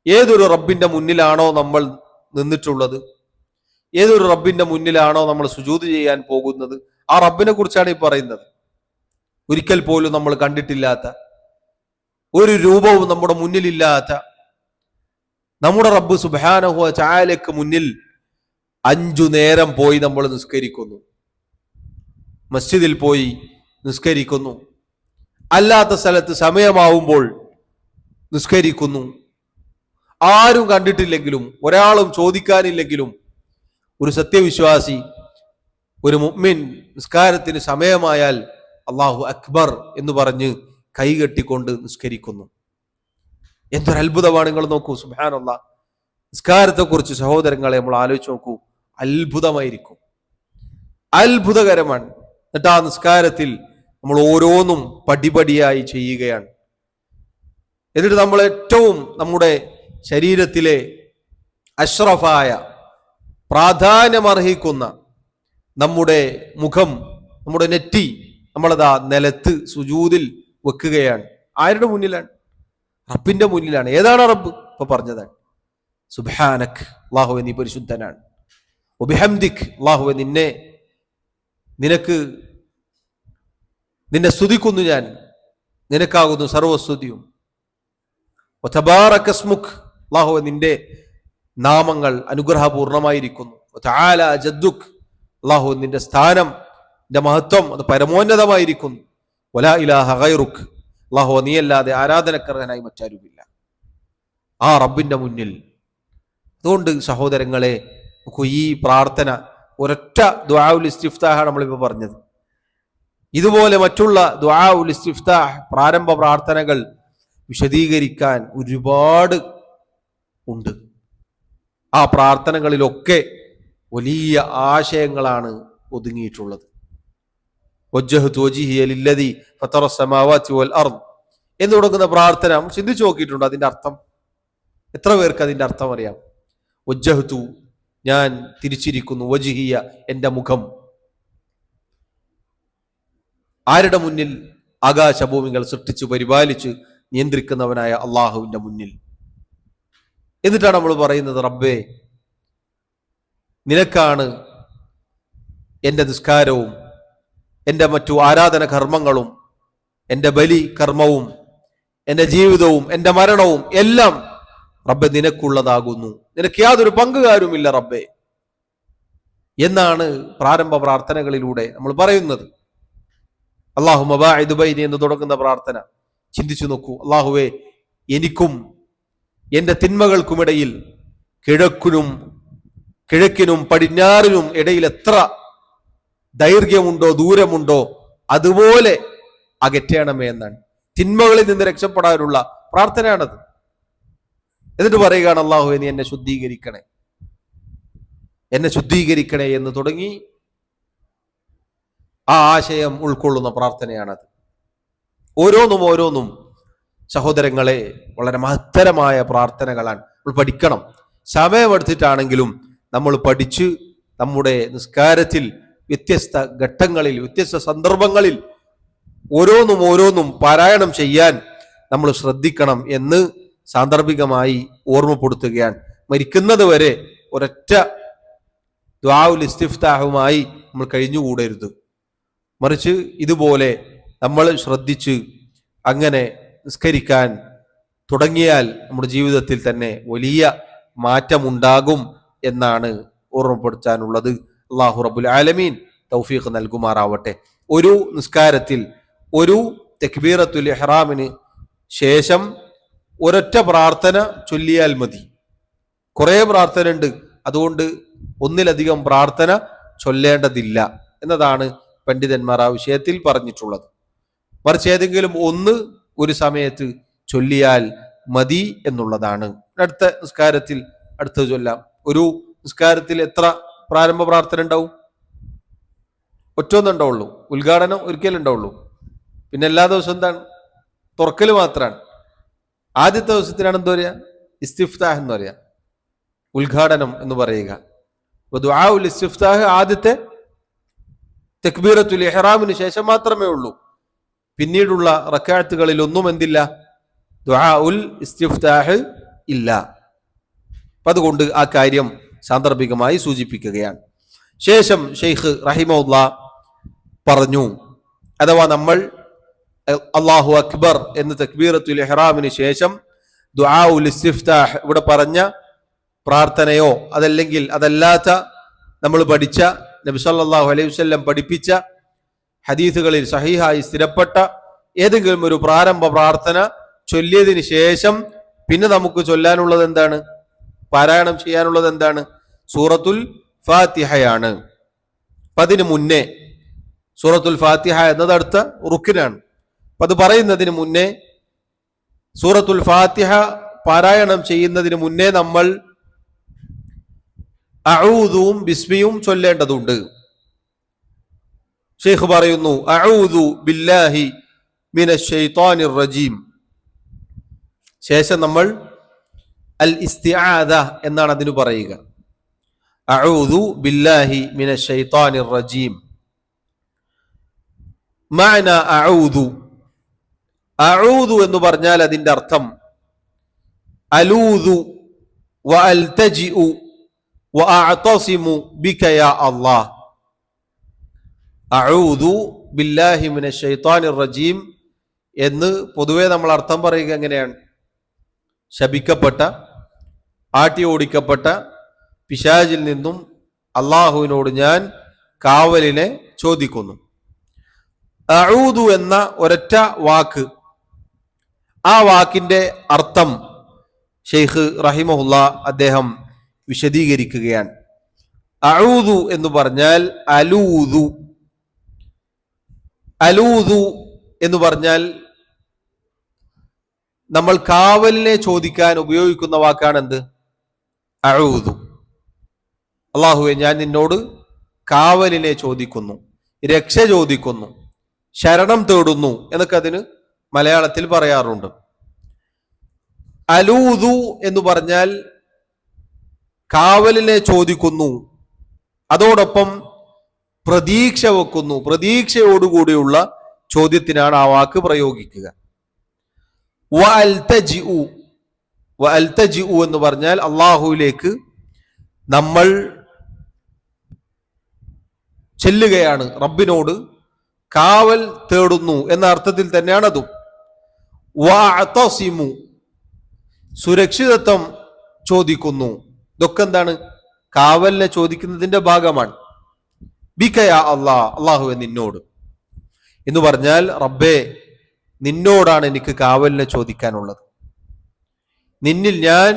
ഏതൊരു റബ്ബിന്റെ മുന്നിലാണോ നമ്മൾ നിന്നിട്ടുള്ളത്, ഏതൊരു റബ്ബിന്റെ മുന്നിലാണോ നമ്മൾ സുജൂദ് ചെയ്യാൻ പോകുന്നത്, ആ റബ്ബിനെ കുറിച്ചാണ് ഈ പറയുന്നത്. ഒരിക്കൽ പോലും നമ്മൾ കണ്ടിട്ടില്ലാത്ത, ഒരു രൂപവും നമ്മുടെ മുന്നിലില്ലാത്ത നമ്മുടെ റബ്ബ് സുബ്ഹാനഹു വ തആലയ്ക്ക് മുന്നിൽ 5 നേരം പോയി നമ്മൾ നിസ്കരിക്കുന്നു, മസ്ജിദിൽ പോയി നിസ്കരിക്കുന്നു, അല്ലാത്ത സ്ഥലത്ത് സമയമാവുമ്പോൾ നിസ്കരിക്കുന്നു. ആരും കണ്ടിട്ടില്ലെങ്കിലും, ഒരാളും ചോദിക്കാനില്ലെങ്കിലും, ഒരു സത്യവിശ്വാസി, ഒരു മുഅ്മിൻ നിസ്കാരത്തിന് സമയമായാൽ അല്ലാഹു അക്ബർ എന്ന് പറഞ്ഞ് കൈകെട്ടിക്കൊണ്ട് നിസ്കരിക്കുന്നു. എന്തൊരു അത്ഭുതമാണ്! നിങ്ങൾ നോക്കൂ, സുബ്ഹാനല്ലാഹ്. നിസ്കാരത്തെക്കുറിച്ച് സഹോദരങ്ങളെ നമ്മൾ ആലോചിച്ച് നോക്കൂ, അത്ഭുതമായിരിക്കും, അത്ഭുതകരമാണ്. എന്നിട്ട് ആ നിസ്കാരത്തിൽ നമ്മൾ ഓരോന്നും പടിപടിയായി ചെയ്യുകയാണ്. എന്നിട്ട് നമ്മൾ ഏറ്റവും നമ്മുടെ ശരീരത്തിലെ അഷ്റഫായ, പ്രാധാന്യമർഹിക്കുന്ന നമ്മുടെ മുഖം, നമ്മുടെ നെറ്റി നമ്മളതാ നിലത്ത് സുജൂദിൽ വെക്കുകയാണ്. ആരുടെ മുന്നിലാണ്? റബ്ബിന്റെ മുന്നിലാണ്. ഏതാണ് റബ്ബ്? ഇപ്പൊ പറഞ്ഞതാണ്, സുബ്ഹാനക്, അല്ലാഹുവേ നീ പരിശുദ്ധനാണ്. വബിഹംദിക്, അല്ലാഹുവേ നിന്നെ സ്തുതിക്കുന്നു ഞാൻ, നിനക്കാകുന്നു സർവസ്തുതിയും. വതബാറക ഇസ്മുക്, അല്ലാഹുവേ നിന്റെ നാമങ്ങൾ അനുഗ്രഹപൂർണമായിരിക്കുന്നു. വതആല ജദ്ദുക്, അല്ലാഹുവേ നിന്റെ സ്ഥാനം, നിന്റെ മഹത്വം അത് പരമോന്നതമായിരിക്കുന്നു. വലാ ഇലാഹ ഗൈറുക്, അല്ലാഹുവേ നീയല്ലാതെ ആരാധനക്കർഹനായി മറ്റാരുമില്ല. ആ റബ്ബിന്റെ മുന്നിൽ. അതുകൊണ്ട് സഹോദരങ്ങളെ, ഈ പ്രാർത്ഥന ഒരൊറ്റ ദുആഉൽ ഇസ്തിഫ്താഹാണ് നമ്മളിപ്പോൾ പറഞ്ഞത്. ഇതുപോലെ മറ്റുള്ള ദുആഉൽ ഇസ്തിഫ്താഹ്, പ്രാരംഭ പ്രാർത്ഥനകൾ വിശദീകരിക്കാൻ ഒരുപാട് ഉണ്ട്. ആ പ്രാർത്ഥനകളിലൊക്കെ വലിയ ആശയങ്ങളാണ് ഒതുങ്ങിയിട്ടുള്ളത്. വജ്ജഹ്തു വജ്ഹിയ ലില്ലദി ഫതറ അസ്സമാവാതി വൽ അർദ് എന്ന് തുടങ്ങുന്ന പ്രാർത്ഥന ചിന്തിച്ചു നോക്കിയിട്ടുണ്ട്. അതിന്റെ അർത്ഥം എത്ര പേർക്ക് അതിന്റെ അർത്ഥം അറിയാം? വജ്ജഹ്തു, ഞാൻ തിരിച്ചിരിക്കുന്നു, വജ്ഹിയ എന്റെ മുഖം. ആരുടെ മുന്നിൽ? ആകാശഭൂമികൾ സൃഷ്ടിച്ചു പരിപാലിച്ച് നിയന്ത്രിക്കുന്നവനായ അള്ളാഹുവിന്റെ മുന്നിൽ. എന്നിട്ടാണ് നമ്മൾ പറയുന്നത്, റബ്ബേ നിനക്കാണ് എൻ്റെ നിസ്കാരവും എൻ്റെ മറ്റു ആരാധന കർമ്മങ്ങളും എൻ്റെ ബലി കർമ്മവും എൻ്റെ ജീവിതവും എൻ്റെ മരണവും എല്ലാം റബ്ബെ നിനക്കുള്ളതാകുന്നു, നിനക്ക് യാതൊരു പങ്കുകാരുമില്ല റബ്ബെ എന്നാണ് പ്രാരംഭ പ്രാർത്ഥനകളിലൂടെ നമ്മൾ പറയുന്നത്. അല്ലാഹുമ്മ ബാഇദ് ബൈനി എന്ന് തുടങ്ങുന്ന പ്രാർത്ഥന ചിന്തിച്ചു നോക്കൂ. അല്ലാഹുവേ, എനിക്കും എൻ്റെ തിന്മകൾക്കുമിടയിൽ, കിഴക്കിനും പടിഞ്ഞാറിനും ഇടയിൽ എത്ര ദൈർഘ്യമുണ്ടോ ദൂരമുണ്ടോ അതുപോലെ അകറ്റണമേ എന്നാണ്. തിന്മകളിൽ നിന്ന് രക്ഷപ്പെടാനുള്ള പ്രാർത്ഥനയാണത്. എന്നിട്ട് പറയുകയാണ്, അല്ലാഹുവേ നീ എന്നെ ശുദ്ധീകരിക്കണേ എന്ന് തുടങ്ങി ആ ആശയം ഉൾക്കൊള്ളുന്ന പ്രാർത്ഥനയാണത്. ഓരോന്നും സഹോദരങ്ങളെ വളരെ മഹത്തരമായ പ്രാർത്ഥനകളാണ്. നമ്മൾ പഠിക്കണം. സമയമെടുത്തിട്ടാണെങ്കിലും നമ്മൾ പഠിച്ച് നമ്മുടെ നിസ്കാരത്തിൽ വ്യത്യസ്ത ഘട്ടങ്ങളിൽ, വ്യത്യസ്ത സന്ദർഭങ്ങളിൽ ഓരോന്നും പാരായണം ചെയ്യാൻ നമ്മൾ ശ്രദ്ധിക്കണം എന്ന് സാന്ദർഭികമായി ഓർമ്മപ്പെടുത്തുകയാണ്. മരിക്കുന്നത് വരെ ഒരൊറ്റ ദുആഉൽ ഇസ്തിഫ്താഹുമായി നമ്മൾ കഴിഞ്ഞുകൂടരുത്. മറിച്ച് ഇതുപോലെ നമ്മൾ ശ്രദ്ധിച്ച് അങ്ങനെ നിസ്കരിക്കാൻ തുടങ്ങിയാൽ നമ്മുടെ ജീവിതത്തിൽ തന്നെ വലിയ മാറ്റമുണ്ടാകും എന്നാണ് ഓർമ്മപ്പെടുത്താനുള്ളത്. അല്ലാഹു റബ്ബുൽ ആലമീൻ തൗഫീഖ് നൽകുമാറാവട്ടെ. ഒരു നിസ്കാരത്തിൽ ഒരു തക്ബീറത്തുൽ ഇഹ്റാമിന് ശേഷം ഒരൊറ്റ പ്രാർത്ഥന ചൊല്ലിയാൽ മതി. കുറേ പ്രാർത്ഥന ഉണ്ട്, അതുകൊണ്ട് ഒന്നിലധികം പ്രാർത്ഥന ചൊല്ലേണ്ടതില്ല എന്നതാണ് പണ്ഡിതന്മാർ ആ വിഷയത്തിൽ പറഞ്ഞിട്ടുള്ളത്. മറിച്ച് ഏതെങ്കിലും ഒന്ന് ഒരു സമയത്ത് ചൊല്ലിയാൽ മതി എന്നുള്ളതാണ്. അടുത്ത നിസ്കാരത്തിൽ അടുത്ത് ചൊല്ലാം. ഒരു നിസ്കാരത്തിൽ എത്ര പ്രാരംഭ പ്രാർത്ഥന ഉണ്ടാവും? ഒറ്റൊന്നുണ്ടാവുള്ളൂ. ഉദ്ഘാടനം ഒരിക്കലുണ്ടാവുള്ളൂ. പിന്നെ എല്ലാ ദിവസവും എന്താണ്? തുറക്കൽ മാത്രമാണ്. ആദ്യത്തെ ദിവസത്തിനാണ് എന്താ പറയുക? ഇസ്തിഫ്താഹ് എന്ന് പറയുക, ഉദ്ഘാടനം എന്ന് പറയുക. ദുആഉൽ ഇസ്തിഫ്താഹ് ആദ്യത്തെ തക്ബീറത്തുൽ ഇഹ്റാമിന് ശേഷം മാത്രമേ ഉള്ളൂ. പിന്നീടുള്ള റക്അത്തുകളിൽ ഒന്നും എന്തില്ല, ദുആ ഉൽ ഇസ്തിഫ്താഹ് ഇല്ല. അതുകൊണ്ട് ആ കാര്യം സാന്ദർഭികമായി സൂചിപ്പിക്കുകയാണ്. ശേഷം ഷെയ്ഖ് റഹിമഹുല്ലാ പറഞ്ഞു, അഥവാ നമ്മൾ അല്ലാഹു അക്ബർ എന്ന് തക്ബീറത്തുൽ ഇഹ്റാമിന് ശേഷം ദുആ ഉൽ ഇസ്തിഫ്താഹ് ഇവിടെ പറഞ്ഞ പ്രാർത്ഥനയോ അതല്ലെങ്കിൽ അതല്ലാത്ത നമ്മൾ പഠിച്ച നബി സല്ലല്ലാഹു അലൈഹി വസല്ലം പഠിപ്പിച്ച ഹദീസുകളിൽ സഹീഹായി സ്ഥിരപ്പെട്ട ഏതെങ്കിലും ഒരു പ്രാരംഭ പ്രാർത്ഥന ചൊല്ലിയതിന് ശേഷം പിന്നെ നമുക്ക് ചൊല്ലാനുള്ളത് എന്താണ്, പാരായണം ചെയ്യാനുള്ളത് എന്താണ്? സൂറത്തുൽ ഫാത്തിഹയാണ്. അപ്പൊ അതിന് മുന്നേ സൂറത്തുൽ ഫാത്തിഹ എന്നത് അടുത്ത റുക്കിനാണ്. അപ്പൊ അത് പറയുന്നതിന് മുന്നേ, സൂറത്തുൽ ഫാത്തിഹ പാരായണം ചെയ്യുന്നതിന് മുന്നേ നമ്മൾ അഊദുവും ബിസ്മിയും ചൊല്ലേണ്ടതുണ്ട്. ഷെയ്ഖ് പറയുന്നു, അഊദു ബില്ലാഹി മിനശ് ശൈത്വാനിർ റജീം. ശേഷം നമ്മൾ അൽ ഇസ്തിആദ എന്നാണ് അതിന് പറയുക. അഊദു ബില്ലാഹി മിനശ് ശൈത്വാനിർ റജീം. മഅന അഊദു, അഊദു എന്ന് പറഞ്ഞാൽ അതിന്റെ അർത്ഥം അലൂദു വ അൽതജിഉ വ അഅതസിമു ബിക യാ അല്ലാഹ്. അഊദു ബില്ലാഹി മിനശ് ശൈത്വാനിർ റജീം എന്ന് പൊതുവെ നമ്മൾ അർത്ഥം പറയുക എങ്ങനെയാണ്? ശപിക്കപ്പെട്ട, ആട്ടി ഓടിക്കപ്പെട്ട പിശാചിൽ നിന്നും അള്ളാഹുവിനോട് ഞാൻ കാവലിനെ ചോദിക്കുന്നു. അഊദു എന്ന ഒരൊറ്റ വാക്ക്, ആ വാക്കിന്റെ അർത്ഥം ഷെയ്ഖ് റഹിമഹുല്ലാ അദ്ദേഹം വിശദീകരിക്കുകയാണ്. അഊദു എന്ന് പറഞ്ഞാൽ അലൂദു. അലൂദു എന്ന് പറഞ്ഞാൽ നമ്മൾ കാവലിനെ ചോദിക്കാൻ ഉപയോഗിക്കുന്ന വാക്കാണ് എന്ത്? അഊദു. അല്ലാഹുവേ, ഞാൻ നിന്നോട് കാവലിനെ ചോദിക്കുന്നു, രക്ഷ ചോദിക്കുന്നു, ശരണം തേടുന്നു എന്നൊക്കെ അതിന് മലയാളത്തിൽ പറയാറുണ്ട്. അലൂദു എന്ന് പറഞ്ഞാൽ കാവലിനെ ചോദിക്കുന്നു, അതോടൊപ്പം പ്രതീക്ഷ വെക്കുന്നു, പ്രതീക്ഷയോടുകൂടിയുള്ള ചോദ്യത്തിനാണ് ആ വാക്ക് പ്രയോഗിക്കുക. വ അൽതജിഉ, വ അൽതജിഉ എന്ന് പറഞ്ഞാൽ അള്ളാഹുവിലേക്ക് നമ്മൾ ചെല്ലുകയാണ്, റബ്ബിനോട് കാവൽ തേടുന്നു എന്ന അർത്ഥത്തിൽ തന്നെയാണ് അതും. വ അഅതസിമു, സുരക്ഷിതത്വം ചോദിക്കുന്നു. ഇതൊക്കെ എന്താണ്? കാവലിനെ ചോദിക്കുന്നതിന്റെ ഭാഗമാണ്. ബിക യാ അല്ലാഹ്, അള്ളാഹുവെ നിന്നോട് എന്ന് പറഞ്ഞാൽ റബ്ബേ നിന്നോടാണ് എനിക്ക് കാവലിനെ ചോദിക്കാനുള്ളത്, നിന്നിൽ ഞാൻ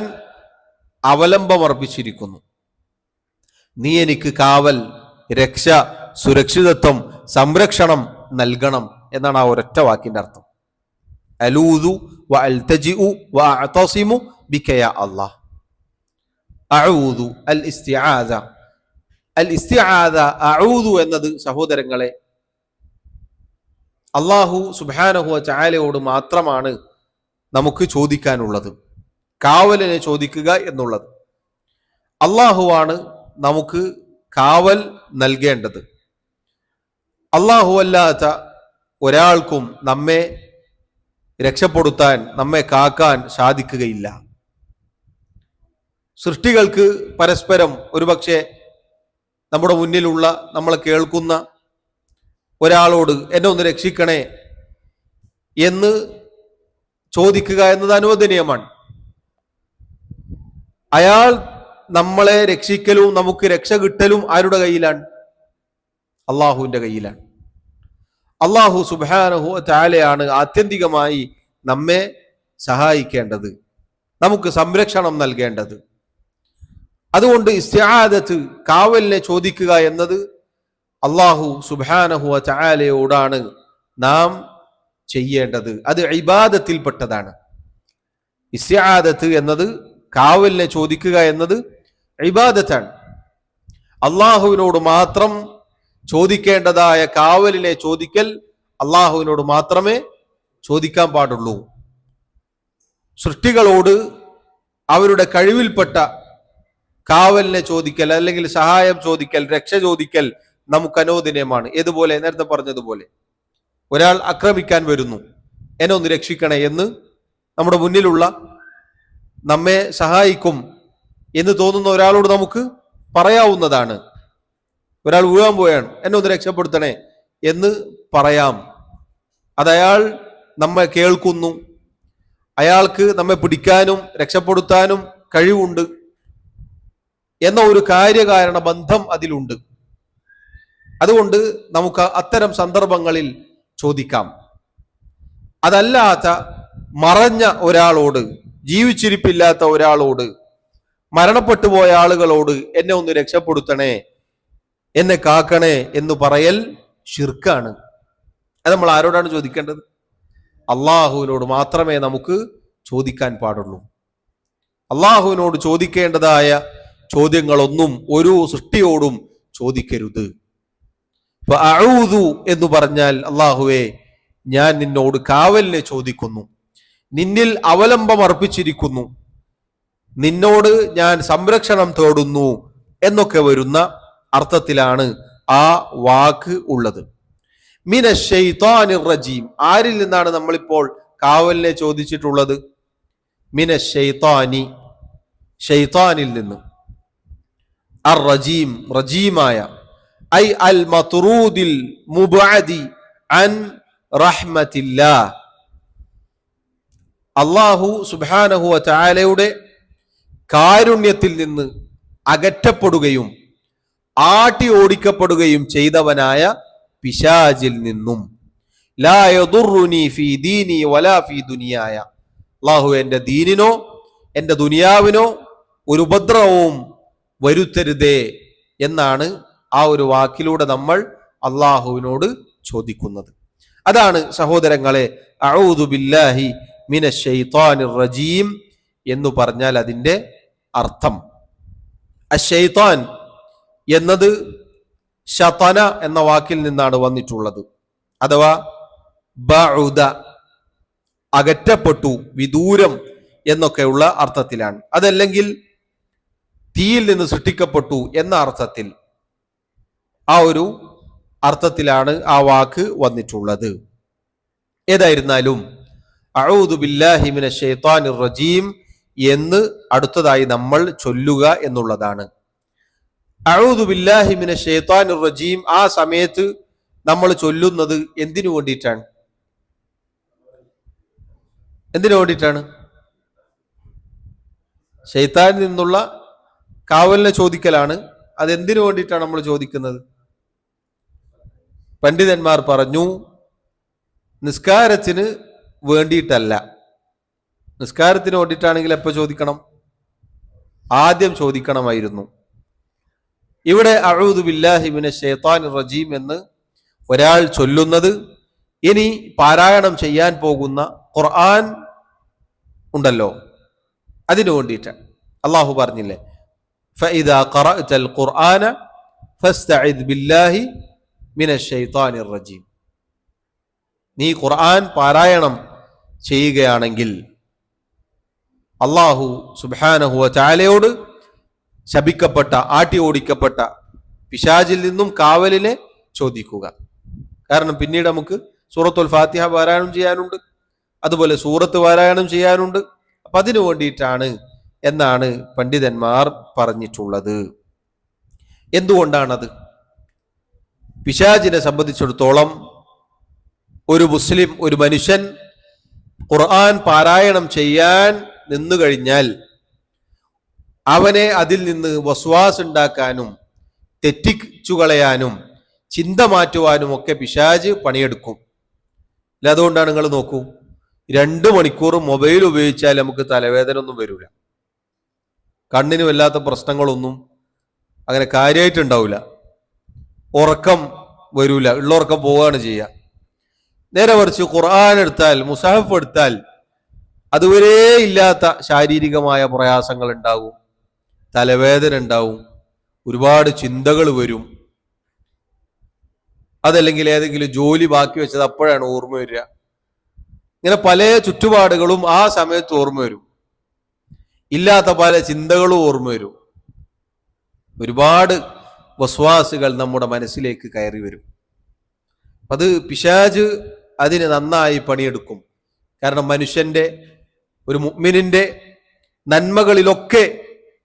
അവലംബമർപ്പിച്ചിരിക്കുന്നു, നീ എനിക്ക് കാവൽ, രക്ഷ, സുരക്ഷിതത്വം, സംരക്ഷണം നൽകണം എന്നാണ് ആ ഒരൊറ്റ വാക്കിന്റെ അർത്ഥം. അലൂദു വ അൽതജിഉ വ അഅതസിമു ബിക യാ അല്ലാഹ്. അഊദു അൽ ഇസ്തിആദ. അൽ ഇസ്തിആദ, അഊദു എന്നത് സഹോദരങ്ങളെ അല്ലാഹു സുബ്ഹാനഹു വ തആലയോട് മാത്രമാണ് നമുക്ക് ചോദിക്കാനുള്ളത്, കാവലിനെ ചോദിക്കുക എന്നുള്ളത്. അല്ലാഹുവാണ് നമുക്ക് കാവൽ നൽകേണ്ടത്. അല്ലാഹു അല്ലാത്ത ഒരാൾക്കും നമ്മെ രക്ഷപ്പെടുത്താൻ, നമ്മെ കാക്കാൻ സാധിക്കുകയില്ല. സൃഷ്ടികൾക്ക് പരസ്പരം ഒരുപക്ഷെ നമ്മുടെ മുന്നിലുള്ള, നമ്മളെ കേൾക്കുന്ന ഒരാളോട് എന്നെ ഒന്ന് രക്ഷിക്കണേ എന്ന് ചോദിക്കുക എന്നത് അനുവദനീയമാണ്. അയാൾ നമ്മളെ രക്ഷിക്കലും നമുക്ക് രക്ഷ കിട്ടലും ആരുടെ കയ്യിലാണ്? അള്ളാഹുവിന്റെ കയ്യിലാണ്. അള്ളാഹു സുബ്ഹാനഹു വ തആലയാണ് ആത്യന്തികമായി നമ്മെ സഹായിക്കേണ്ടത്, നമുക്ക് സംരക്ഷണം നൽകേണ്ടത്. അതുകൊണ്ട് ഇസ്തിആദത്ത്, കാവലിനെ ചോദിക്കുക എന്നത് അള്ളാഹു സുബ്ഹാനഹു വ തആലയോടാണ് നാം ചെയ്യേണ്ടത്. അത് ഇബാദത്തിൽപ്പെട്ടതാണ്. ഇസ്തിആദത്ത് എന്നത്, കാവലിനെ ചോദിക്കുക എന്നത് ഇബാദത്താണ്. അള്ളാഹുവിനോട് മാത്രം ചോദിക്കേണ്ടതായ കാവലിനെ ചോദിക്കൽ അള്ളാഹുവിനോട് മാത്രമേ ചോദിക്കാൻ പാടുള്ളൂ. സൃഷ്ടികളോട് അവരുടെ കഴിവിൽപ്പെട്ട കാവലിനെ ചോദിക്കൽ, അല്ലെങ്കിൽ സഹായം ചോദിക്കൽ, രക്ഷ ചോദിക്കൽ നമുക്ക് അനുവദനീയമാണ്. ഏതുപോലെ? നേരത്തെ പറഞ്ഞതുപോലെ ഒരാൾ ആക്രമിക്കാൻ വരുന്നു, എന്നെ ഒന്ന് രക്ഷിക്കണേ എന്ന് നമ്മുടെ മുന്നിലുള്ള നമ്മെ സഹായിക്കും എന്ന് തോന്നുന്ന ഒരാളോട് നമുക്ക് പറയാവുന്നതാണ്. ഒരാൾ വീഴാൻ പോയാണ്, എന്നെ ഒന്ന് രക്ഷപ്പെടുത്തണേ എന്ന് പറയാം. അതയാൾ നമ്മെ കേൾക്കുന്നു, അയാൾക്ക് നമ്മെ പിടിക്കാനും രക്ഷപ്പെടുത്താനും കഴിവുണ്ട് എന്ന ഒരു കാര്യകാരണ ബന്ധം അതിലുണ്ട്. അതുകൊണ്ട് നമുക്ക് അത്തരം സന്ദർഭങ്ങളിൽ ചോദിക്കാം. അതല്ലാത്ത മറഞ്ഞ ഒരാളോട്, ജീവിച്ചിരിപ്പില്ലാത്ത ഒരാളോട്, മരണപ്പെട്ടു പോയ ആളുകളോട് എന്നെ ഒന്ന് രക്ഷപ്പെടുത്തണേ, എന്നെ കാക്കണേ എന്ന് പറയൽ ശിർക്കാണ്. അത് നമ്മൾ ആരോടാണ് ചോദിക്കേണ്ടത്? അള്ളാഹുവിനോട് മാത്രമേ നമുക്ക് ചോദിക്കാൻ പാടുള്ളൂ. അള്ളാഹുവിനോട് ചോദിക്കേണ്ടതായ ചോദ്യങ്ങളൊന്നും ഒരു സൃഷ്ടിയോടും ചോദിക്കരുത്. ഇപ്പൊ അഊദു എന്ന് പറഞ്ഞാൽ, അള്ളാഹുവേ ഞാൻ നിന്നോട് കാവലിനെ ചോദിക്കുന്നു, നിന്നിൽ അവലംബം അർപ്പിച്ചിരിക്കുന്നു, നിന്നോട് ഞാൻ സംരക്ഷണം തേടുന്നു എന്നൊക്കെ വരുന്ന അർത്ഥത്തിലാണ് ആ വാക്ക് ഉള്ളത്. മിനശ്ശൈത്വാനിർ റജീം, ആരിൽ നിന്നാണ് നമ്മളിപ്പോൾ കാവലിനെ ചോദിച്ചിട്ടുള്ളത്? മിനശ്ശൈത്വാനി, ഷൈത്താനിൽ നിന്ന്. അർ റജീം, റജീമായ, ഐ അൽ മത്റൂദിൽ മുബഅദി അൻ റഹ്മത്തില്ലാഹ്, അല്ലാഹു സുബ്ഹാനഹു വ തആലയുടെ കാരുണ്യത്തിൽ നിന്ന് അകറ്റപ്പെടുകയും ആട്ടി ഓടിക്കപ്പെടുകയും ചെയ്തവനായ പിശാചിൽ നിന്നും. ലാ യദുറുനി ഫീ ദീനി വലാ ഫീ ദുനിയായ, അല്ലാഹു എൻ്റെ ദീനിനോ എൻ്റെ ദുനിയാവിനോ ഒരു ഉപദ്രവവും വരുത്തരുതേ എന്നാണ് ആ ഒരു വാക്കിലൂടെ നമ്മൾ അള്ളാഹുവിനോട് ചോദിക്കുന്നത്. അതാണ് സഹോദരങ്ങളെ അഊദു ബില്ലാഹി മിനശ്ശൈത്വാനിർ റജീം എന്ന് പറഞ്ഞാൽ അതിൻ്റെ അർത്ഥം. അശ്ശൈത്താൻ എന്നത് ശതന എന്ന വാക്കിൽ നിന്നാണ് വന്നിട്ടുള്ളത്. അഥവാ ബഉദ, അകറ്റപ്പെട്ടു, വിദൂരം എന്നൊക്കെയുള്ള അർത്ഥത്തിലാണ്. അതല്ലെങ്കിൽ തീയിൽ നിന്ന് സൃഷ്ടിക്കപ്പെട്ടു എന്ന അർത്ഥത്തിൽ, ആ ഒരു അർത്ഥത്തിലാണ് ആ വാക്ക് വന്നിട്ടുള്ളത്. ഏതായിരുന്നാലും അഊദു ബില്ലാഹി മിനശ് ശൈത്വാനിർ റജീം എന്ന് അടുത്തതായി നമ്മൾ ചൊല്ലുക എന്നുള്ളതാണ്. അഊദു ബില്ലാഹി മിനശ് ശൈത്വാനിർ റജീം ആ സമയത്ത് നമ്മൾ ചൊല്ലുന്നത് എന്തിനു വേണ്ടിയിട്ടാണ്? എന്തിനു വേണ്ടിയിട്ടാണ്? ശൈത്താനിൽ നിന്നുള്ള കാവലിനെ ചോദിക്കലാണ്. അതെന്തിനു വേണ്ടിയിട്ടാണ് നമ്മൾ ചോദിക്കുന്നത്? പണ്ഡിതന്മാർ പറഞ്ഞു, നിസ്കാരത്തിന് വേണ്ടിയിട്ടല്ല. നിസ്കാരത്തിന് വേണ്ടിയിട്ടാണെങ്കിൽ എപ്പോൾ ചോദിക്കണം? ആദ്യം ചോദിക്കണമായിരുന്നു. ഇവിടെ അഊദു ബില്ലാഹി മിനശ് ശൈത്വാനിർ റജീം എന്ന് ഒരാൾ ചൊല്ലുന്നത് ഇനി പാരായണം ചെയ്യാൻ പോകുന്ന ഖുർആൻ ഉണ്ടല്ലോ, അതിനു വേണ്ടിയിട്ടാണ്. അള്ളാഹു പറഞ്ഞില്ലേ, ഫഇദാ ഖറഅതൽ ഖുർആന ഫസ്തഇദ് ബില്ലാഹി മിനശ് ശൈത്വാനിർ റജീം. നീ ഖുർആൻ പാരായണം ചെയ്യുകയാണെങ്കിൽ അള്ളാഹു സുബ്ഹാനഹു വ തആലയോട് ശപിക്കപ്പെട്ട, ആട്ടി ഓടിക്കപ്പെട്ട പിശാചിൽ നിന്നും കാവലിനെ ചോദിക്കുക. കാരണം പിന്നീട് നമുക്ക് സൂറത്തുൽ ഫാത്തിഹ പാരായണം ചെയ്യാനുണ്ട്, അതുപോലെ സൂറത്ത് പാരായണം ചെയ്യാനുണ്ട്. അപ്പൊ അതിനു വേണ്ടിയിട്ടാണ് എന്നാണ് പണ്ഡിതന്മാർ പറഞ്ഞിട്ടുള്ളത്. എന്തുകൊണ്ടാണത്? പിശാചിനെ സംബന്ധിച്ചിടത്തോളം ഒരു മുസ്ലിം, ഒരു മനുഷ്യൻ ഖുർആൻ പാരായണം ചെയ്യാൻ നിന്നു കഴിഞ്ഞാൽ അവനെ അതിൽ നിന്ന് വസ്വാസ് ഉണ്ടാക്കാനും തെറ്റിച്ചു കളയാനും ചിന്ത മാറ്റുവാനും ഒക്കെ പിശാച് പണിയെടുക്കും. അതുകൊണ്ടാണ് നിങ്ങൾ നോക്കൂ, 2 മണിക്കൂർ മൊബൈൽ ഉപയോഗിച്ചാൽ നമുക്ക് തലവേദന ഒന്നും വരില്ല, കണ്ണിന് വല്ലാത്ത പ്രശ്നങ്ങളൊന്നും അങ്ങനെ കാര്യമായിട്ടുണ്ടാവില്ല, ഉറക്കം വരൂല, ഉള്ള ഉറക്കം പോവുകയാണ് ചെയ്യുക. നേരെ മറിച്ച് ഖുർആൻ എടുത്താൽ, മുസഹഫ് എടുത്താൽ അതുവരെ ഇല്ലാത്ത ശാരീരികമായ പ്രയാസങ്ങൾ ഉണ്ടാകും, തലവേദന ഉണ്ടാവും, ഒരുപാട് ചിന്തകൾ വരും. അതല്ലെങ്കിൽ ഏതെങ്കിലും ജോലി ബാക്കി വെച്ചത് അപ്പോഴാണ് ഓർമ്മ വരിക. ഇങ്ങനെ പല ചുറ്റുപാടുകളും ആ സമയത്ത് ഓർമ്മ വരും, ഇല്ലാത്ത പല ചിന്തകളും ഓർമ്മ വരും. ഒരുപാട് വസ്വാസുകൾ നമ്മുടെ മനസ്സിലേക്ക് കയറി വരും. അത് പിശാച് അതിന് നന്നായി പണിയെടുക്കും. കാരണം മനുഷ്യന്റെ, ഒരു മുഅ്മിനിന്റെ നന്മകളിലൊക്കെ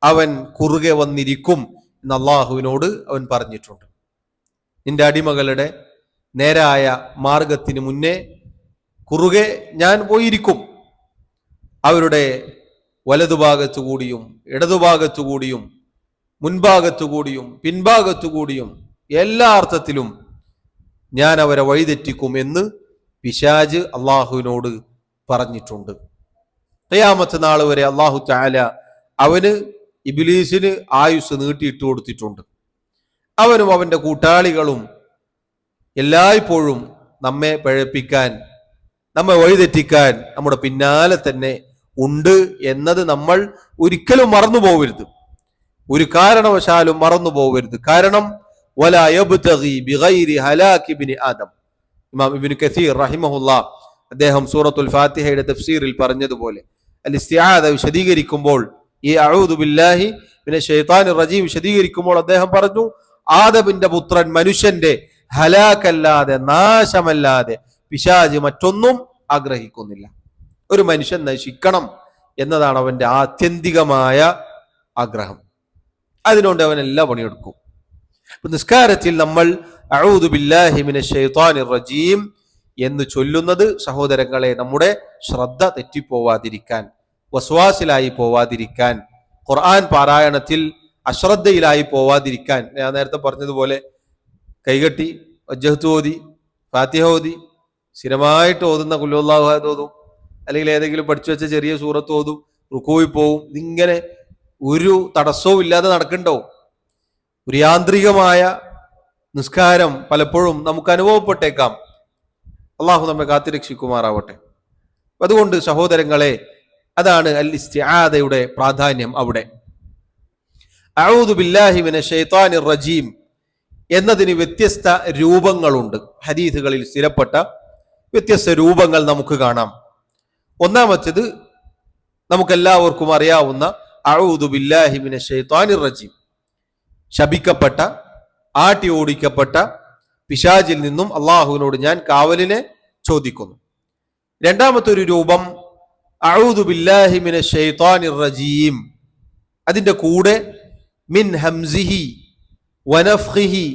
അവൻ കുറുകെ വന്നിരിക്കും എന്ന് അള്ളാഹുവിനോട് അവൻ പറഞ്ഞിട്ടുണ്ട്. നിന്റെ അടിമകളുടെ നേരായ മാർഗത്തിന് മുന്നേ കുറുകെ ഞാൻ പോയിരിക്കും. അവരുടെ വലതുഭാഗത്തുകൂടിയും ഇടതുഭാഗത്തുകൂടിയും മുൻഭാഗത്തുകൂടിയും പിൻഭാഗത്തുകൂടിയും എല്ലാ അർത്ഥത്തിലും ഞാൻ അവരെ വഴിതെറ്റിക്കും എന്ന് പിശാച് അള്ളാഹുവിനോട് പറഞ്ഞിട്ടുണ്ട്. ഖിയാമത്ത് നാൾ വരെ അള്ളാഹു തആല അവന്, ഇബ്ലീസിന് ആയുസ് നീട്ടിയിട്ട് കൊടുത്തിട്ടുണ്ട്. അവനും അവന്റെ കൂട്ടാളികളും എല്ലായ്പ്പോഴും നമ്മെ പഴപ്പിക്കാൻ, നമ്മെ വഴിതെറ്റിക്കാൻ നമ്മുടെ പിന്നാലെ തന്നെ ഉണ്ട് എന്നത് നമ്മൾ ഒരിക്കലും മറന്നു പോകരുത്. ഒരു കാരണവശാലും മറന്നു പോകരുത്. കാരണം വലാ യബ്തഗി ബിഗൈരി ഹലാകി ഇബ്നി ആദം. ഇമാം ഇബ്നു കസീർ റഹിമഹുല്ലാഹ് അദ്ദേഹം സൂറത്തുൽ ഫാത്തിഹയുടെ തഫ്സീറിൽ പറഞ്ഞതുപോലെ, അൽ ഇസ്തിആദ വിശദീകരിക്കുമ്പോൾ, ഈ അഊദു ബില്ലാഹി മിനശ് ശൈത്താനിർ റജീം വിശദീകരിക്കുമ്പോൾ അദ്ദേഹം പറഞ്ഞു, ആദമിന്റെ പുത്രൻ മനുഷ്യന്റെ ഹലാക്കല്ലാതെ, നാശമല്ലാതെ പിശാച് മറ്റൊന്നും ആഗ്രഹിക്കുന്നില്ല. ഒരു മനുഷ്യൻ നശിക്കണം എന്നതാണ് അവന്റെ ആത്യന്തികമായ ആഗ്രഹം. അതിനുകൊണ്ട് അവൻ എല്ലാ പണിയെടുക്കും. നിസ്കാരത്തിൽ നമ്മൾ അഊദു ബില്ലാഹി മിനശ് ശൈത്താനിർ റജീം എന്ന് ചൊല്ലുന്നത് സഹോദരങ്ങളെ നമ്മുടെ ശ്രദ്ധ തെറ്റിപ്പോവാതിരിക്കാൻ, വസ്വാസിലായി പോവാതിരിക്കാൻ, ഖുർആൻ പാരായണത്തിൽ അശ്രദ്ധയിലായി പോവാതിരിക്കാൻ. ഞാൻ നേരത്തെ പറഞ്ഞതുപോലെ കൈകെട്ടി വജ്ജഹത്ത് ഓതി, ഫാത്തിഹ ഓതി, സ്ഥിരമായിട്ട് ഓതുന്ന ഖുൽ ഹുവല്ലാഹു അഹദ് ഓതും, അല്ലെങ്കിൽ ഏതെങ്കിലും പഠിച്ചു വെച്ച ചെറിയ സൂറത്ത് ഓതും, റുകൂയിൽ പോവും. ഇതിങ്ങനെ ഒരു തടസ്സവും ഇല്ലാതെ നടക്കണ്ടാവും. ഒരു യാന്ത്രികമായ നിസ്കാരം പലപ്പോഴും നമുക്ക് അനുഭവപ്പെട്ടേക്കാം. അള്ളാഹു നമ്മെ കാത്തിരക്ഷിക്കുമാറാവട്ടെ. അതുകൊണ്ട് സഹോദരങ്ങളെ, അതാണ് അൽ ഇസ്തിആദയുടെ പ്രാധാന്യം. അവിടെ അഊദു ബില്ലാഹി മിനശ് ശൈത്താനിർ റജീം എന്നതിന് വ്യത്യസ്ത രൂപങ്ങളുണ്ട്. ഹദീസുകളിൽ സ്ഥിരപ്പെട്ട വ്യത്യസ്ത രൂപങ്ങൾ നമുക്ക് കാണാം. ഒന്നാമത്തേത് നമുക്കെല്ലാവർക്കും അറിയാവുന്ന അഊദു ബില്ലാഹി മിനശ് ശൈത്താനിർ റജീം, ശപിക്കപ്പെട്ട, ആട്ടി ഓടിക്കപ്പെട്ട പിശാചിൽ നിന്നും അള്ളാഹുവിനോട് ഞാൻ കാവലിനെ ചോദിക്കുന്നു. രണ്ടാമത്തെ ഒരു രൂപം അഊദു ബില്ലാഹി മിനശ് ശൈത്താനിർ റജീം, അതിന്റെ കൂടെ മിൻ ഹംസിഹി വനഫ്ഖിഹി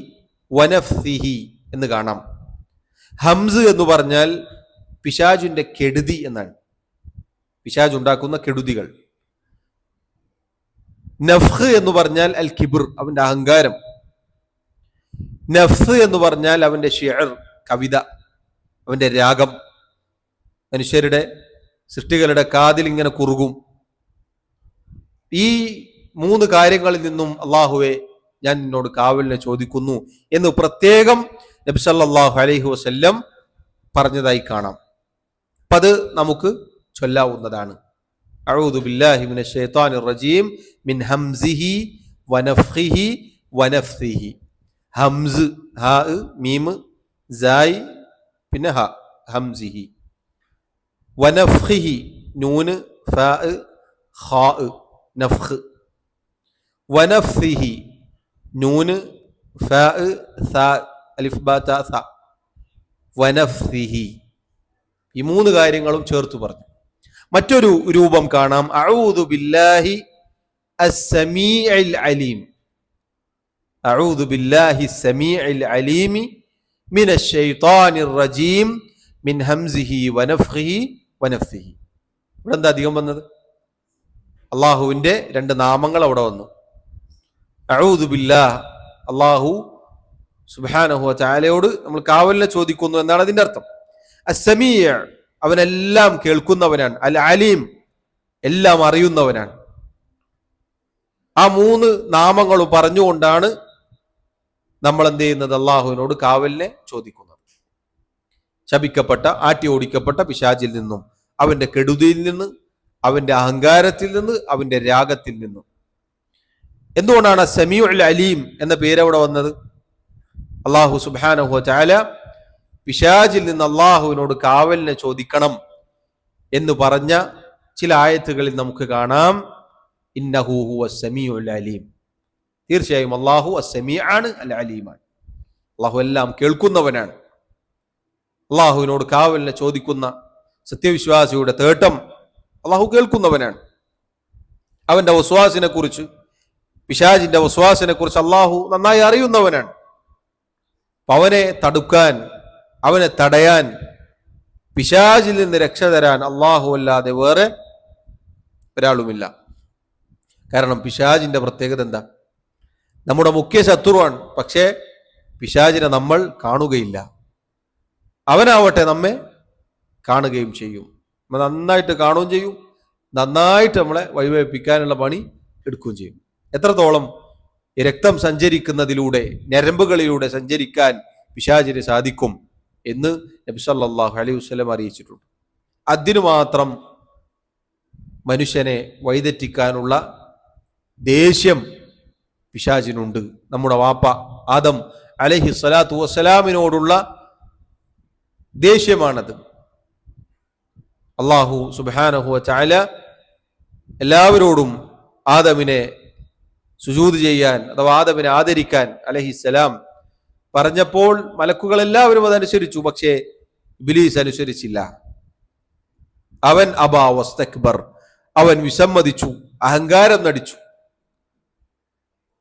വനഫ്സിഹി എന്ന് കാണാം. ഹംസ് എന്ന് പറഞ്ഞാൽ പിശാചിന്റെ കെടുതി എന്നാണ്, പിശാച് ഉണ്ടാക്കുന്ന കെടുതികൾ. നഫ്ഖ് എന്ന് പറഞ്ഞാൽ അൽ കിബ്ർ, അവന്റെ അഹങ്കാരം. നഫ്സ് എന്ന് പറഞ്ഞാൽ അവന്റെ ഷിഅർ, കവിത, അവന്റെ രാഗം. മനുഷ്യരുടെ, സൃഷ്ടികളുടെ കാതിൽ ഇങ്ങനെ കുറുകും. ഈ മൂന്ന് കാര്യങ്ങളിൽ നിന്നും അള്ളാഹുവെ ഞാൻ നിന്നോട് കാവലിനെ ചോദിക്കുന്നു എന്ന് പ്രത്യേകം നബി സല്ലല്ലാഹു അലൈഹി വസല്ലം പറഞ്ഞതായി കാണാം. അപ്പം അത് നമുക്ക് ചൊല്ലാവുന്നതാണ്. അഊദു ബില്ലാഹി മിനശ് ശൈത്താനിർ റജീം മിൻ ഹംസിഹി വനഫ്ഖിഹി വനഫ്സിഹി. ഹംസ്, ഹാ, മീം, സായ്, പിന്നെ ഹ, ഹംസിഹി. വനഫ്ഖിഹി, നൂന്, ഫാ, ഖാ, നഫ്ഖ്. വനഫ്സിഹി, നൂന്, ഫാ, സാ, അലിഫ്, ബാ, താ, സ. വനഫ്സിഹി. ഈ മൂന്ന് കാര്യങ്ങളും ചേർത്ത് പറഞ്ഞു. മറ്റൊരു രൂപം കാണാം, അഊദു ബില്ലാഹി അസ്സമീഇൽ അലീം. അഊദു ബില്ലാഹി അസ്സമീഇൽ അലീമി മിനശ് ശൈത്താനിർ റജീം മിൻ ഹംസിഹി വനഫ്ഖിഹി വനഫ്സിഹി. ഇവിടെ എന്താ അധികം വന്നത്? അള്ളാഹുവിന്റെ രണ്ട് നാമങ്ങൾ അവിടെ വന്നു. അഊദു ബില്ലാഹ്, അള്ളാഹു സുബ്ഹാനഹു വ തആലയോട് നമ്മൾ കാവലിനെ ചോദിക്കുന്നു എന്നാണ് അതിന്റെ അർത്ഥം. അസ്സമീഅ്, അവനെല്ലാം കേൾക്കുന്നവനാണ്. അൽ അലീം, എല്ലാം അറിയുന്നവനാണ്. ആ മൂന്ന് നാമങ്ങളും പറഞ്ഞുകൊണ്ടാണ് നമ്മൾ എന്ത് ചെയ്യുന്നത്? അള്ളാഹുവിനോട് കാവലിനെ ചോദിക്കുന്നത്. ശപിക്കപ്പെട്ട, ആട്ടി ഓടിക്കപ്പെട്ട പിശാചിൽ നിന്നും, അവന്റെ കെടുതിയിൽ നിന്ന്, അവന്റെ അഹങ്കാരത്തിൽ നിന്ന്, അവന്റെ രാഗത്തിൽ നിന്നും. എന്തുകൊണ്ടാണ് സമീഉൽ അലീം എന്ന പേര് അവിടെ വന്നത്? അള്ളാഹു സുബ്ഹാനഹു വ തആല പിശാചിൽ നിന്ന് അള്ളാഹുവിനോട് കാവലിനെ ചോദിക്കണം എന്ന് പറഞ്ഞ ചില ആയത്തുകളിൽ നമുക്ക് കാണാം, ഇന്നഹു ഹുവസ് സമീഉൽ അലീം. തീർച്ചയായും അള്ളാഹു അസ്സമീഅ് ആണ്, അൽ അലീമാണ്. അള്ളാഹു എല്ലാം കേൾക്കുന്നവനാണ്. അള്ളാഹുവിനോട് കാവലിനെ ചോദിക്കുന്ന സത്യവിശ്വാസിയുടെ തേട്ടം അള്ളാഹു കേൾക്കുന്നവനാണ്. അവന്റെ വസ്വാസിനെ കുറിച്ച്, പിശാചിന്റെ വസ്വാസിനെ കുറിച്ച് അള്ളാഹു നന്നായി അറിയുന്നവനാണ്. അവനെ തടുക്കാൻ, അവനെ തടയാൻ, പിശാചിൽ നിന്ന് രക്ഷ തരാൻ അള്ളാഹു അല്ലാതെ വേറെ ഒരാളുമില്ല. കാരണം പിശാചിന്റെ പ്രത്യേകത എന്താ? നമ്മുടെ മുഖ്യ ശത്രുവാണ്. പക്ഷേ പിശാചിനെ നമ്മൾ കാണുകയില്ല. അവനാവട്ടെ നമ്മെ കാണുകയും ചെയ്യും. നമ്മൾ നന്നായിട്ട് കാണുകയും ചെയ്യും, നന്നായിട്ട് നമ്മളെ വഴിവെപ്പിക്കാനുള്ള പണി എടുക്കുകയും ചെയ്യും. എത്രത്തോളം രക്തം സഞ്ചരിക്കുന്നതിലൂടെ, ഞരമ്പുകളിലൂടെ സഞ്ചരിക്കാൻ പിശാചിന് സാധിക്കും എന്ന് നബി സല്ലല്ലാഹു അലൈഹി വസല്ലം അറിയിച്ചിട്ടുണ്ട്. അതിനു മാത്രം മനുഷ്യനെ വഴിതെറ്റിക്കാനുള്ള ദേഷ്യം പിശാചിനുണ്ട്. നമ്മുടെ വാപ്പ ആദം അലൈഹി സ്വലാത്തു വസ്സലാമിനോടുള്ള ദേഷ്യമാണത്. അല്ലാഹു സുബ്ഹാനഹു വ തആല എല്ലാവരോടും ആദമിനെ സുജൂദ് ചെയ്യാൻ അഥവാ ആദമിനെ ആദരിക്കാൻ അലൈഹിസ്സലാം പറഞ്ഞപ്പോൾ മലക്കുകൾ എല്ലാവരും അതനുസരിച്ചു. പക്ഷേ ഇബ്ലീസ് അനുസരിച്ചില്ല. അവൻ അബാ വസ്തക്ബർ, അവൻ വിസമ്മതിച്ചു, അഹങ്കാരം നടിച്ചു.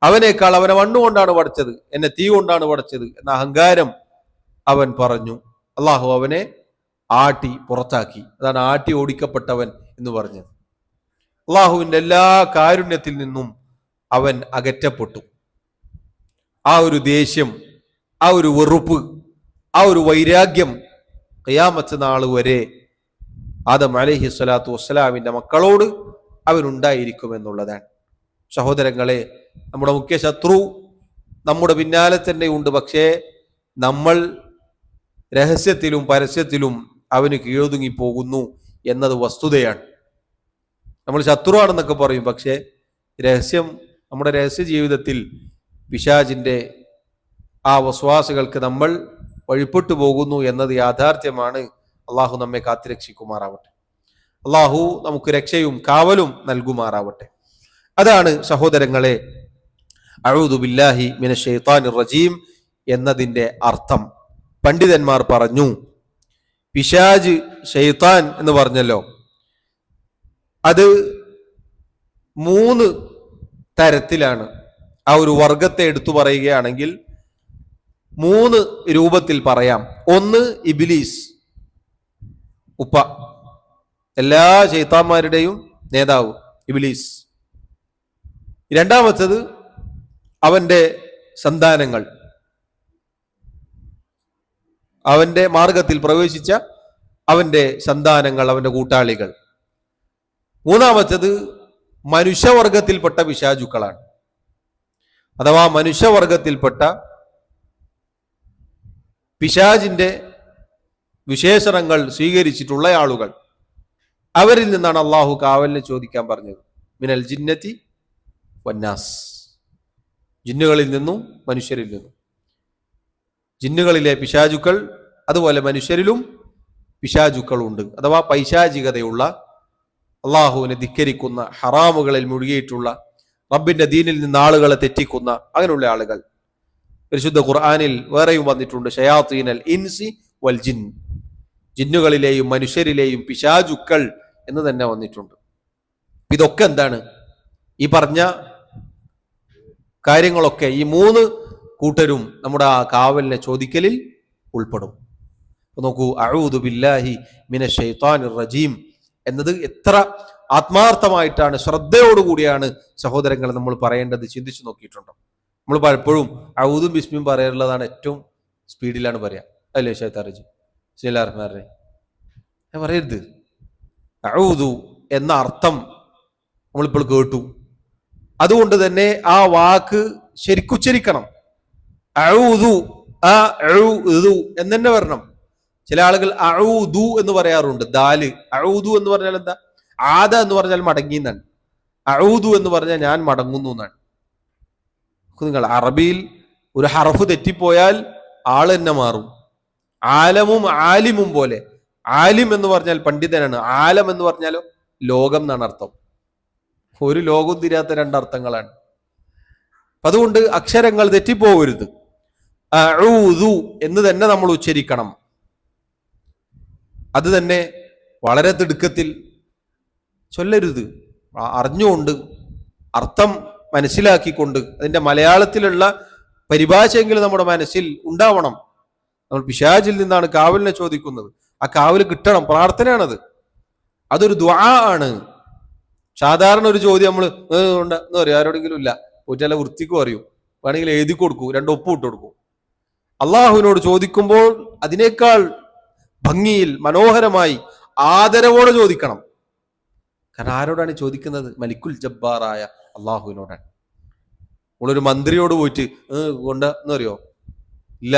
അവനേക്കാൾ അവനെ മണ്ണുകൊണ്ടാണ് പടച്ചത്, എന്നെ തീ കൊണ്ടാണ് പടച്ചത് എന്ന അഹങ്കാരം അവൻ പറഞ്ഞു. അള്ളാഹു അവനെ ആട്ടി പുറത്താക്കി. അതാണ് ആട്ടി ഓടിക്കപ്പെട്ടവൻ എന്ന് പറഞ്ഞത്. അള്ളാഹുവിന്റെ എല്ലാ കാരുണ്യത്തിൽ നിന്നും അവൻ അകറ്റപ്പെട്ടു. ആ ഒരു ദേഷ്യം, ആ ഒരു വെറുപ്പ്, ആ ഒരു വൈരാഗ്യം ഖിയാമത്ത് നാൾ വരെ ആദം അലൈഹി സ്വലാത്തു വസ്സലാമിന്റെ മക്കളോട് അവനുണ്ടായിരിക്കുമെന്നുള്ളതാണ്. സഹോദരങ്ങളെ, നമ്മുടെ മുഖ്യ ശത്രു നമ്മുടെ പിന്നാലെ തന്നെ ഉണ്ട്. പക്ഷേ നമ്മൾ രഹസ്യത്തിലും പരസ്യത്തിലും അവന് കീഴൊതുങ്ങി പോകുന്നു എന്നത് വസ്തുതയാണ്. നമ്മൾ ശത്രുവാണെന്നൊക്കെ പറയും, പക്ഷേ രഹസ്യം, നമ്മുടെ രഹസ്യ ജീവിതത്തിൽ പിശാചിന്റെ ആ വസ്വാസുകൾക്ക് നമ്മൾ വഴിപ്പെട്ടു പോകുന്നു എന്നത് യാഥാർത്ഥ്യമാണ്. അള്ളാഹു നമ്മെ കാത്തുരക്ഷിക്കുമാറാവട്ടെ. അള്ളാഹു നമുക്ക് രക്ഷയും കാവലും നൽകുമാറാവട്ടെ. അതാണ് സഹോദരങ്ങളെ അഊദു ബില്ലാഹി മിനശ് ശൈത്താനിർ റജീം എന്നതിൻ്റെ അർത്ഥം. പണ്ഡിതന്മാർ പറഞ്ഞു, പിശാജ്, ശൈത്താൻ എന്ന് പറഞ്ഞല്ലോ, അത് 3 തരത്തിലാണ്. ആ ഒരു വർഗത്തെ എടുത്തു പറയുകയാണെങ്കിൽ 3 രൂപത്തിൽ പറയാം. ഒന്ന് ഇബ്ലീസ്, ഉപ്പ, എല്ലാ ശൈത്താന്മാരുടെയും നേതാവ് ഇബ്ലീസ്. രണ്ടാമത്തത് അവന്റെ സന്താനങ്ങൾ, അവന്റെ മാർഗത്തിൽ പ്രവേശിച്ച അവന്റെ സന്താനങ്ങൾ, അവന്റെ കൂട്ടാളികൾ. മൂന്നാമത്തത് മനുഷ്യവർഗത്തിൽപ്പെട്ട പിശാചുക്കളാണ്. അഥവാ മനുഷ്യവർഗത്തിൽപ്പെട്ട പിശാചിന്റെ വിശേഷണങ്ങൾ സ്വീകരിച്ചിട്ടുള്ള ആളുകൾ. അവരിൽ നിന്നാണ് അള്ളാഹു കാവലിനെ ചോദിക്കാൻ പറഞ്ഞത്. മിനൽ ജിന്നത്തി വന്നാസ്, ജിന്നുകളിൽ നിന്നും മനുഷ്യരിൽ നിന്നും. ജിന്നുകളിലെ പിശാചുക്കൾ, അതുപോലെ മനുഷ്യരിലും പിശാചുക്കളുണ്ട്. അഥവാ പൈശാചികതയുള്ള, അള്ളാഹുവിനെ ധിക്കരിക്കുന്ന, ഹറാമുകളിൽ മുഴുകിയിട്ടുള്ള, റബ്ബിന്റെ ദീനിൽ നിന്ന് ആളുകളെ തെറ്റിക്കുന്ന അങ്ങനെയുള്ള ആളുകൾ. പരിശുദ്ധ ഖുർആനിൽ വേറെയും വന്നിട്ടുണ്ട്, ശയാത്തീനൽ ഇൻസി വൽ ജിൻ, ജിന്നുകളിലെയും മനുഷ്യരിലെയും പിശാചുക്കൾ എന്ന് തന്നെ വന്നിട്ടുണ്ട്. ഇതൊക്കെ എന്താണ്? ഈ പറഞ്ഞ കാര്യങ്ങളൊക്കെ ഈ 3 കൂട്ടരും നമ്മുടെ ആ കാവലിനെ ചോദിക്കലിൽ ഉൾപ്പെടും. നോക്കൂ, അഊദു ബില്ലാഹി മിനശ് ശൈത്താനിർ റജീം എന്നത് എത്ര ആത്മാർത്ഥമായിട്ടാണ്, ശ്രദ്ധയോടുകൂടിയാണ് സഹോദരങ്ങളെ നമ്മൾ പറയേണ്ടത്. ചിന്തിച്ചു നോക്കിയിട്ടുണ്ടോ? നമ്മൾ പലപ്പോഴും ഔദും ബിസ്മിയും പറയാറുള്ളതാണ്, ഏറ്റവും സ്പീഡിലാണ് പറയാ, അല്ലേ ഷൈത്താറജി? ബിസ്മില്ലാഹിർ റഹ്മാനിർ റഹീം പറയരുത്. അഊദു എന്ന അർത്ഥം നമ്മളിപ്പോൾ കേട്ടു. അതുകൊണ്ട് തന്നെ ആ വാക്ക് ശരിക്കുച്ചരിക്കണം. അഊദു, ആ ഊദു എന്ന് തന്നെ വരണം. ചില ആളുകൾ അഊദു എന്ന് പറയാറുണ്ട്. ദാല് അഊദു എന്ന് പറഞ്ഞാൽ എന്താ? ആദ എന്ന് പറഞ്ഞാൽ മടങ്ങി എന്നാണ്. അഊദു എന്ന് പറഞ്ഞാൽ ഞാൻ മടങ്ങുന്നു എന്നാണ്. നിങ്ങൾ അറബിയിൽ ഒരു ഹറഫ് തെറ്റിപ്പോയാൽ ആള് തന്നെ മാറും. ആലമും ആലിമും പോലെ. ആലിം എന്ന് പറഞ്ഞാൽ പണ്ഡിതനാണ്, ആലം എന്ന് പറഞ്ഞാലോ ലോകം എന്നാണ് അർത്ഥം. ഒരു ലോകവും തിരിയാത്ത 2 അർത്ഥങ്ങളാണ്. അതുകൊണ്ട് അക്ഷരങ്ങൾ തെറ്റിപ്പോകരുത്. അഊദു എന്ന് തന്നെ നമ്മൾ ഉച്ചരിക്കണം. അത് തന്നെ വളരെ തിടുക്കത്തിൽ ചൊല്ലരുത്. അറിഞ്ഞുകൊണ്ട് അർത്ഥം മനസ്സിലാക്കിക്കൊണ്ട് അതിൻ്റെ മലയാളത്തിലുള്ള പരിഭാഷയെങ്കിലും നമ്മുടെ മനസ്സിൽ ഉണ്ടാവണം. നമ്മൾ പിശാചിൽ നിന്നാണ് കാവലിനെ ചോദിക്കുന്നത്. ആ കാവൽ കിട്ടണം. പ്രാർത്ഥനയാണത്. അതൊരു ദുആ ആണ്. സാധാരണ ഒരു ചോദ്യം നമ്മൾ എന്ന് പറയും, ആരോടെങ്കിലും ഇല്ല പോയിട്ട് അല്ല വൃത്തിക്ക് പറയും, വേണമെങ്കിൽ എഴുതി കൊടുക്കൂ, 2 ഒപ്പ് ഇട്ട് കൊടുക്കൂ. അള്ളാഹുവിനോട് ചോദിക്കുമ്പോൾ അതിനേക്കാൾ ഭംഗിയിൽ മനോഹരമായി ആദരവോടെ ചോദിക്കണം. കാരണം ആരോടാണ് ചോദിക്കുന്നത്? മലിക്കുൽ ജബ്ബാറായ അള്ളാഹുവിനോടാണ്. നമ്മളൊരു മന്ത്രിയോട് പോയിട്ട് എന്ന് പറയോ? ഇല്ല.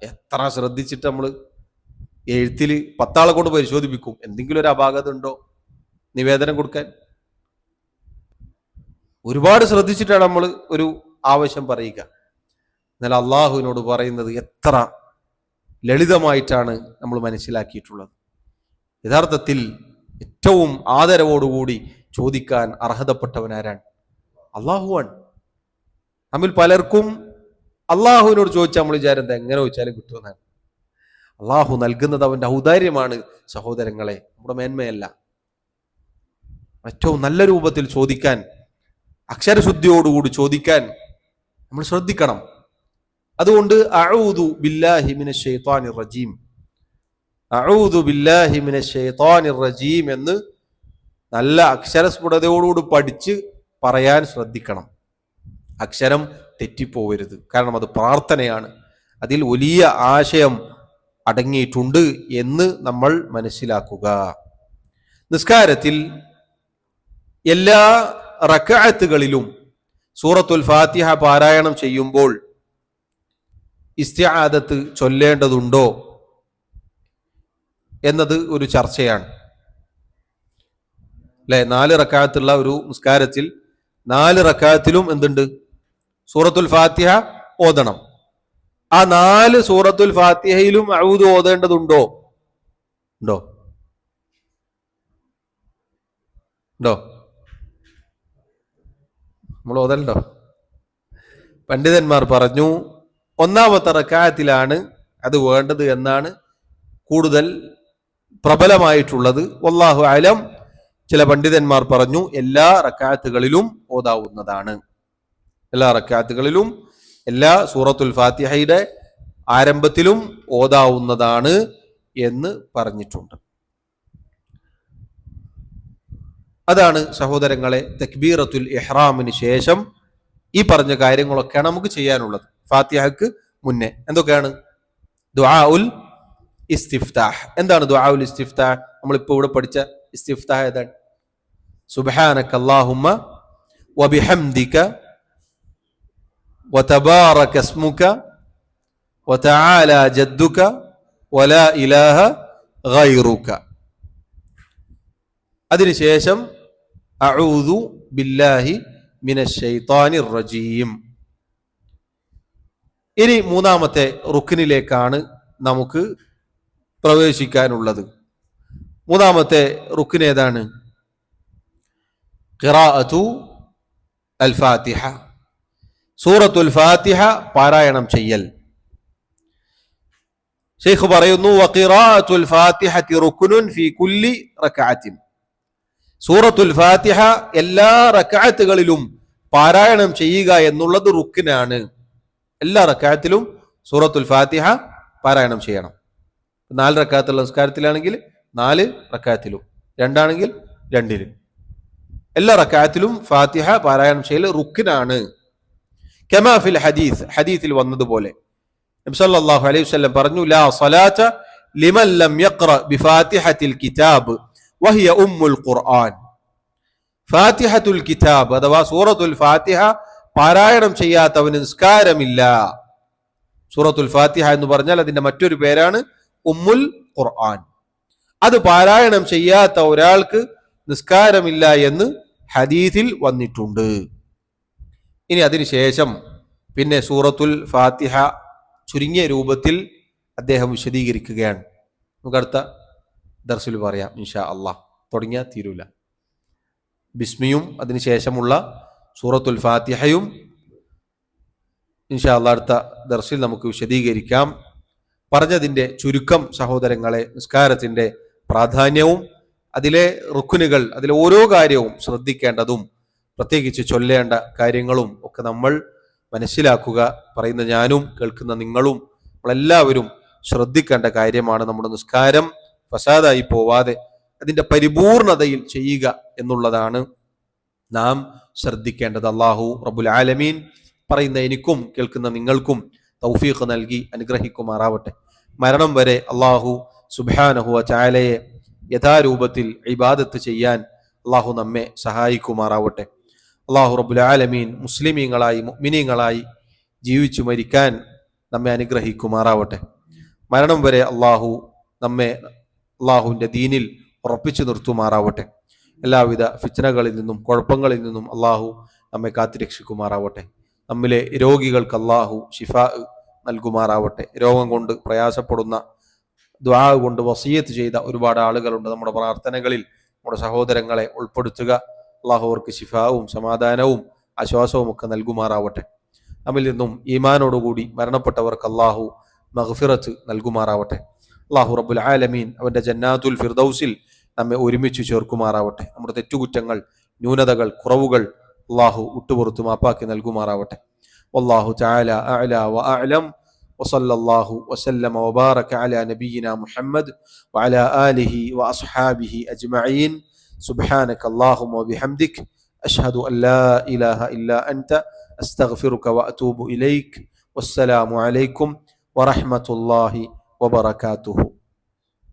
എത്ര ശ്രദ്ധിച്ചിട്ട് നമ്മൾ എഴുത്തിൽ 10 ആളെ കൊണ്ട് പരിശോധിപ്പിക്കും എന്തെങ്കിലും ഒരു അപാകത ഉണ്ടോ നിവേദനം കൊടുക്കാൻ. ഒരുപാട് ശ്രദ്ധിച്ചിട്ടാണ് നമ്മൾ ഒരു ആവശ്യം പറയുക. എന്നാൽ അള്ളാഹുവിനോട് പറയുന്നത് എത്ര ലളിതമായിട്ടാണ് നമ്മൾ മനസ്സിലാക്കിയിട്ടുള്ളത്. യഥാർത്ഥത്തിൽ ഏറ്റവും ആദരവോടുകൂടി ചോദിക്കാൻ അർഹതപ്പെട്ടവനാരാണ്? അള്ളാഹുവാണ്. നമ്മിൽ പലർക്കും അള്ളാഹുവിനോട് ചോദിച്ചാൽ നമ്മൾ വിചാരം എന്താ, എങ്ങനെ ചോദിച്ചാലും കിട്ടുമെന്നാണ്. അള്ളാഹു നൽകുന്നത് അവന്റെ ഔദാര്യമാണ് സഹോദരങ്ങളെ, നമ്മുടെ മേന്മയല്ല. ഏറ്റവും നല്ല രൂപത്തിൽ ചോദിക്കാൻ, അക്ഷരശുദ്ധിയോടുകൂടി ചോദിക്കാൻ നമ്മൾ ശ്രദ്ധിക്കണം. അതുകൊണ്ട് അഊദു ബില്ലാഹി മിനശ് ശൈത്വാനിർ റജീം, അഊദു ബില്ലാഹി മിനശ് ശൈത്വാനിർ റജീം എന്ന് നല്ല അക്ഷരസ്ഫുടതയോടുകൂടി പഠിച്ച് പറയാൻ ശ്രദ്ധിക്കണം. അക്ഷരം തെറ്റിപ്പോവരുത്. കാരണം അത് പ്രാർത്ഥനയാണ്. അതിൽ വലിയ ആശയം അടങ്ങിയിട്ടുണ്ട് എന്ന് നമ്മൾ മനസ്സിലാക്കുക. നിസ്കാരത്തിൽ എല്ലാ റക്അത്തുകളിലും സൂറത്തുൽ ഫാത്തിഹ പാരായണം ചെയ്യുമ്പോൾ ഇസ്തിആദത്ത് ചൊല്ലേണ്ടതുണ്ടോ എന്നത് ഒരു ചർച്ചയാണ്. അല്ലെ, 4 റക്അത്തുള്ള ഒരു നിസ്കാരത്തിൽ 4 റക്അത്തിലും എന്തുണ്ട്? സൂറത്തുൽ ഫാത്തിഹ ഓതണം. ആ 4 സൂറത്തുൽ ഫാത്തിഹയിലും അഊദു ഓതേണ്ടതുണ്ടോ? ഉണ്ടോ? നമ്മൾ ഓതലുണ്ടോ? പണ്ഡിതന്മാർ പറഞ്ഞു ഒന്നാമത്തെ റക്അത്തിലാണ് അത് വേണ്ടത് എന്നാണ് കൂടുതൽ പ്രബലമായിട്ടുള്ളത്. വല്ലാഹു അലം. ചില പണ്ഡിതന്മാർ പറഞ്ഞു എല്ലാ റക്അത്തുകളിലും ഓതാവുന്നതാണ്. എല്ലാ റക്അത്തുകളിലും എല്ലാ സൂറത്തുൽ ഫാത്തിഹയുടെ ആരംഭത്തിലും ഓതാവുന്നതാണ് എന്ന് പറഞ്ഞിട്ടുണ്ട്. അതാണ് സഹോദരങ്ങളെ തക്ബീറത്തുൽ ഇഹ്റാമിന് ശേഷം ഈ പറഞ്ഞ കാര്യങ്ങളൊക്കെയാണ് നമുക്ക് ചെയ്യാനുള്ളത്. ഫാത്തിഹക്ക് മുന്നേ എന്തൊക്കെയാണ്? ദുആഉൽ ഇസ്തിഫ്താഹ്. എന്താണ് ദുആഉൽ ഇസ്തിഫ്താഹ്? നമ്മളിപ്പോൾ ഇവിടെ പഠിച്ച ഇസ്തിഫ്താഹ് ഏതാണ്? സുബ്ഹാനക അല്ലാഹുമ്മ വബിഹംദിക വതബാറക ഇസ്മുക വതആല ജദ്ദുക വലാ ഇലാഹ ഗൈറുക. അതിനുശേഷം അഊദു ബില്ലാഹി മിനശ് ശൈത്വാനിർ റജീം. ഇനി മൂന്നാമത്തെ റുക്നിലേക്കാണ് നമുക്ക് പ്രവേശിക്കാനുള്ളത്. മൂന്നാമത്തെ റുക്ൻ ഏതാണ്? ഖിറാഅത്തു അൽ ഫാത്തിഹ, സൂറത്തുൽ ഫാത്തിഹ പാരായണം ചെയ്യൽ. ശൈഖ് പറയുന്നു വഖിറാഅത്തുൽ ഫാത്തിഹത്തി റുക്നുൻ ഫീ കുല്ലി റക്അത്തിൻ. സൂറത്തുൽ ഫാത്തിഹ എല്ലാ റക്അത്തുകളിലും പാരായണം ചെയ്യുക എന്നുള്ളത് റുക്നാണ്. എല്ലാ റക്അത്തിലും സൂറത്തുൽ ഫാത്തിഹ പാരായണം ചെയ്യണം. 4 റക്അത്തുള്ള നിസ്കാരത്തിലാണെങ്കിൽ 4 റക്അത്തിലും, 2 ആണെങ്കിൽ 2-ലും, എല്ലാ റക്അത്തിലും ഫാത്തിഹ പാരായണം ചെയ്യൽ റുക്നാണ്. കമാ ഫിൽ ഹദീസ്, ഹദീസിൽ വന്നതുപോലെ നബി സല്ലല്ലാഹു അലൈഹി വസല്ലം പറഞ്ഞു ലാ സ്വലാത ലിമൻ ലം യഖറ ബിഫാത്തിഹത്തിൽ കിതാബ് വഹിയ ഉമ്മുൽ ഖുർആൻ. ഫാത്തിഹത്തുൽ കിതാബ് അഥവാ സൂറത്തുൽ ഫാത്തിഹ പാരായണം ചെയ്യാത്തവന് നിസ്കാരമില്ല. സൂറത്തുൽ ഫാത്തിഹ എന്ന് പറഞ്ഞാൽ അതിന്റെ മറ്റൊരു പേരാണ് ഉമ്മുൽ ഖുർആൻ. അത് പാരായണം ചെയ്യാത്ത ഒരാൾക്ക് നിസ്കാരമില്ല എന്ന് ഹദീസിൽ വന്നിട്ടുണ്ട്. ഇനി അതിനുശേഷം പിന്നെ സൂറത്തുൽ ഫാത്തിഹ ചുരുങ്ങിയ രൂപത്തിൽ അദ്ദേഹം വിശദീകരിക്കുകയാണ്. നമുക്ക് അടുത്ത ദർസിൽ പറയാം ഇൻഷാ അള്ളാഹ്. തുടങ്ങിയാൽ തീരൂല. ബിസ്മിയും അതിനുശേഷമുള്ള സൂറത്തുൽ ഫാത്തിഹയും ഇൻഷാ അള്ളാഹ് അടുത്ത ദർസിൽ നമുക്ക് വിശദീകരിക്കാം. പറഞ്ഞതിൻ്റെ ചുരുക്കം സഹോദരങ്ങളെ, നിസ്കാരത്തിൻ്റെ പ്രാധാന്യവും അതിലെ റുക്കുനുകൾ, അതിലെ ഓരോ കാര്യവും ശ്രദ്ധിക്കേണ്ടതും പ്രത്യേകിച്ച് ചൊല്ലേണ്ട കാര്യങ്ങളും ഒക്കെ നമ്മൾ മനസ്സിലാക്കുക. പറയുന്ന ഞാനും കേൾക്കുന്ന നിങ്ങളും നമ്മളെല്ലാവരും ശ്രദ്ധിക്കേണ്ട കാര്യമാണ്. നമ്മുടെ നിസ്കാരം ഫസാദായി പോവാതെ അതിൻ്റെ പരിപൂർണതയിൽ ചെയ്യുക എന്നുള്ളതാണ് നാം ശ്രദ്ധിക്കേണ്ടത്. അല്ലാഹു റബ്ബുൽ ആലമീൻ പറയുന്ന എനിക്കും കേൾക്കുന്ന നിങ്ങൾക്കും തൗഫീഖ് നൽകി അനുഗ്രഹിക്കുമാറാവട്ടെ. മരണം വരെ അല്ലാഹു സുബ്ഹാനഹു വ തആലയെ യഥാരൂപത്തിൽ ഇബാദത്ത് ചെയ്യാൻ അല്ലാഹു നമ്മെ സഹായിക്കുമാറാവട്ടെ. അല്ലാഹു റബ്ബുൽ ആലമീൻ മുസ്ലിമീങ്ങളായി മുഅ്മിനീങ്ങളായി ജീവിച്ചു മരിക്കാൻ നമ്മെ അനുഗ്രഹിക്കുമാറാവട്ടെ. മരണം വരെ അല്ലാഹു നമ്മെ അല്ലാഹുവിൻ്റെ ദീനിൽ ഉറപ്പിച്ചു നിർത്തുമാറാവട്ടെ. എല്ലാവിധ ഫിത്നകളിൽ നിന്നും കുഴപ്പങ്ങളിൽ നിന്നും അല്ലാഹു നമ്മെ കാത്തുരക്ഷിക്കുമാറാവട്ടെ. നമ്മിലെ രോഗികൾക്ക് അല്ലാഹു ശിഫാ നൽകുമാറാവട്ടെ. രോഗം കൊണ്ട് പ്രയാസപ്പെടുന്ന, ദുആ കൊണ്ട് വസിയത്ത് ചെയ്ത ഒരുപാട് ആളുകളുണ്ട്. നമ്മുടെ പ്രാർത്ഥനകളിൽ നമ്മുടെ സഹോദരങ്ങളെ ഉൾപ്പെടുത്തുക. അല്ലാഹു അവർക്ക് ശിഫാവും സമാധാനവും ആശ്വാസവും ഒക്കെ നൽകുമാറാവട്ടെ. നമ്മിൽ നിന്നും ഈമാനോടുകൂടി മരണപ്പെട്ടവർക്ക് അല്ലാഹു മഗ്ഫിറത്ത് നൽകുമാറാവട്ടെ. അല്ലാഹു റബ്ബുൽ ആലമീൻ അവൻ്റെ ജന്നാത്തുൽ ഫിർദൗസിൽ നമ്മെ ഒരുമിച്ച് ചേർക്കുമാറാവട്ടെ. നമ്മുടെ തെറ്റുകുറ്റങ്ങൾ, ന്യൂനതകൾ, കുറവുകൾ അല്ലാഹു വിട്ടുപുറത്തു മാപ്പാക്കി നൽകുമാറാവട്ടെ. വല്ലാഹു തആല അഅ്ലാ വ അഅ്ലം വസല്ലല്ലാഹു വസല്ലമ വബാറക അലാ നബിയിനാ മുഹമ്മദ് വഅലാ ആലിഹി വഅസ്ഹാബിഹി അജ്മഈൻ. സുബ്ഹാനക അല്ലാഹുമ്മ വബിഹംദിക അശ്ഹദു അൻ ലാ ഇലാഹ ഇല്ലാ അൻത അസ്തഗ്ഫിറുക വഅതൂബു ഇലൈക്. വസ്സലാമു അലൈക്കും വറഹ്മത്തുള്ളാഹി വബറകാതുഹു.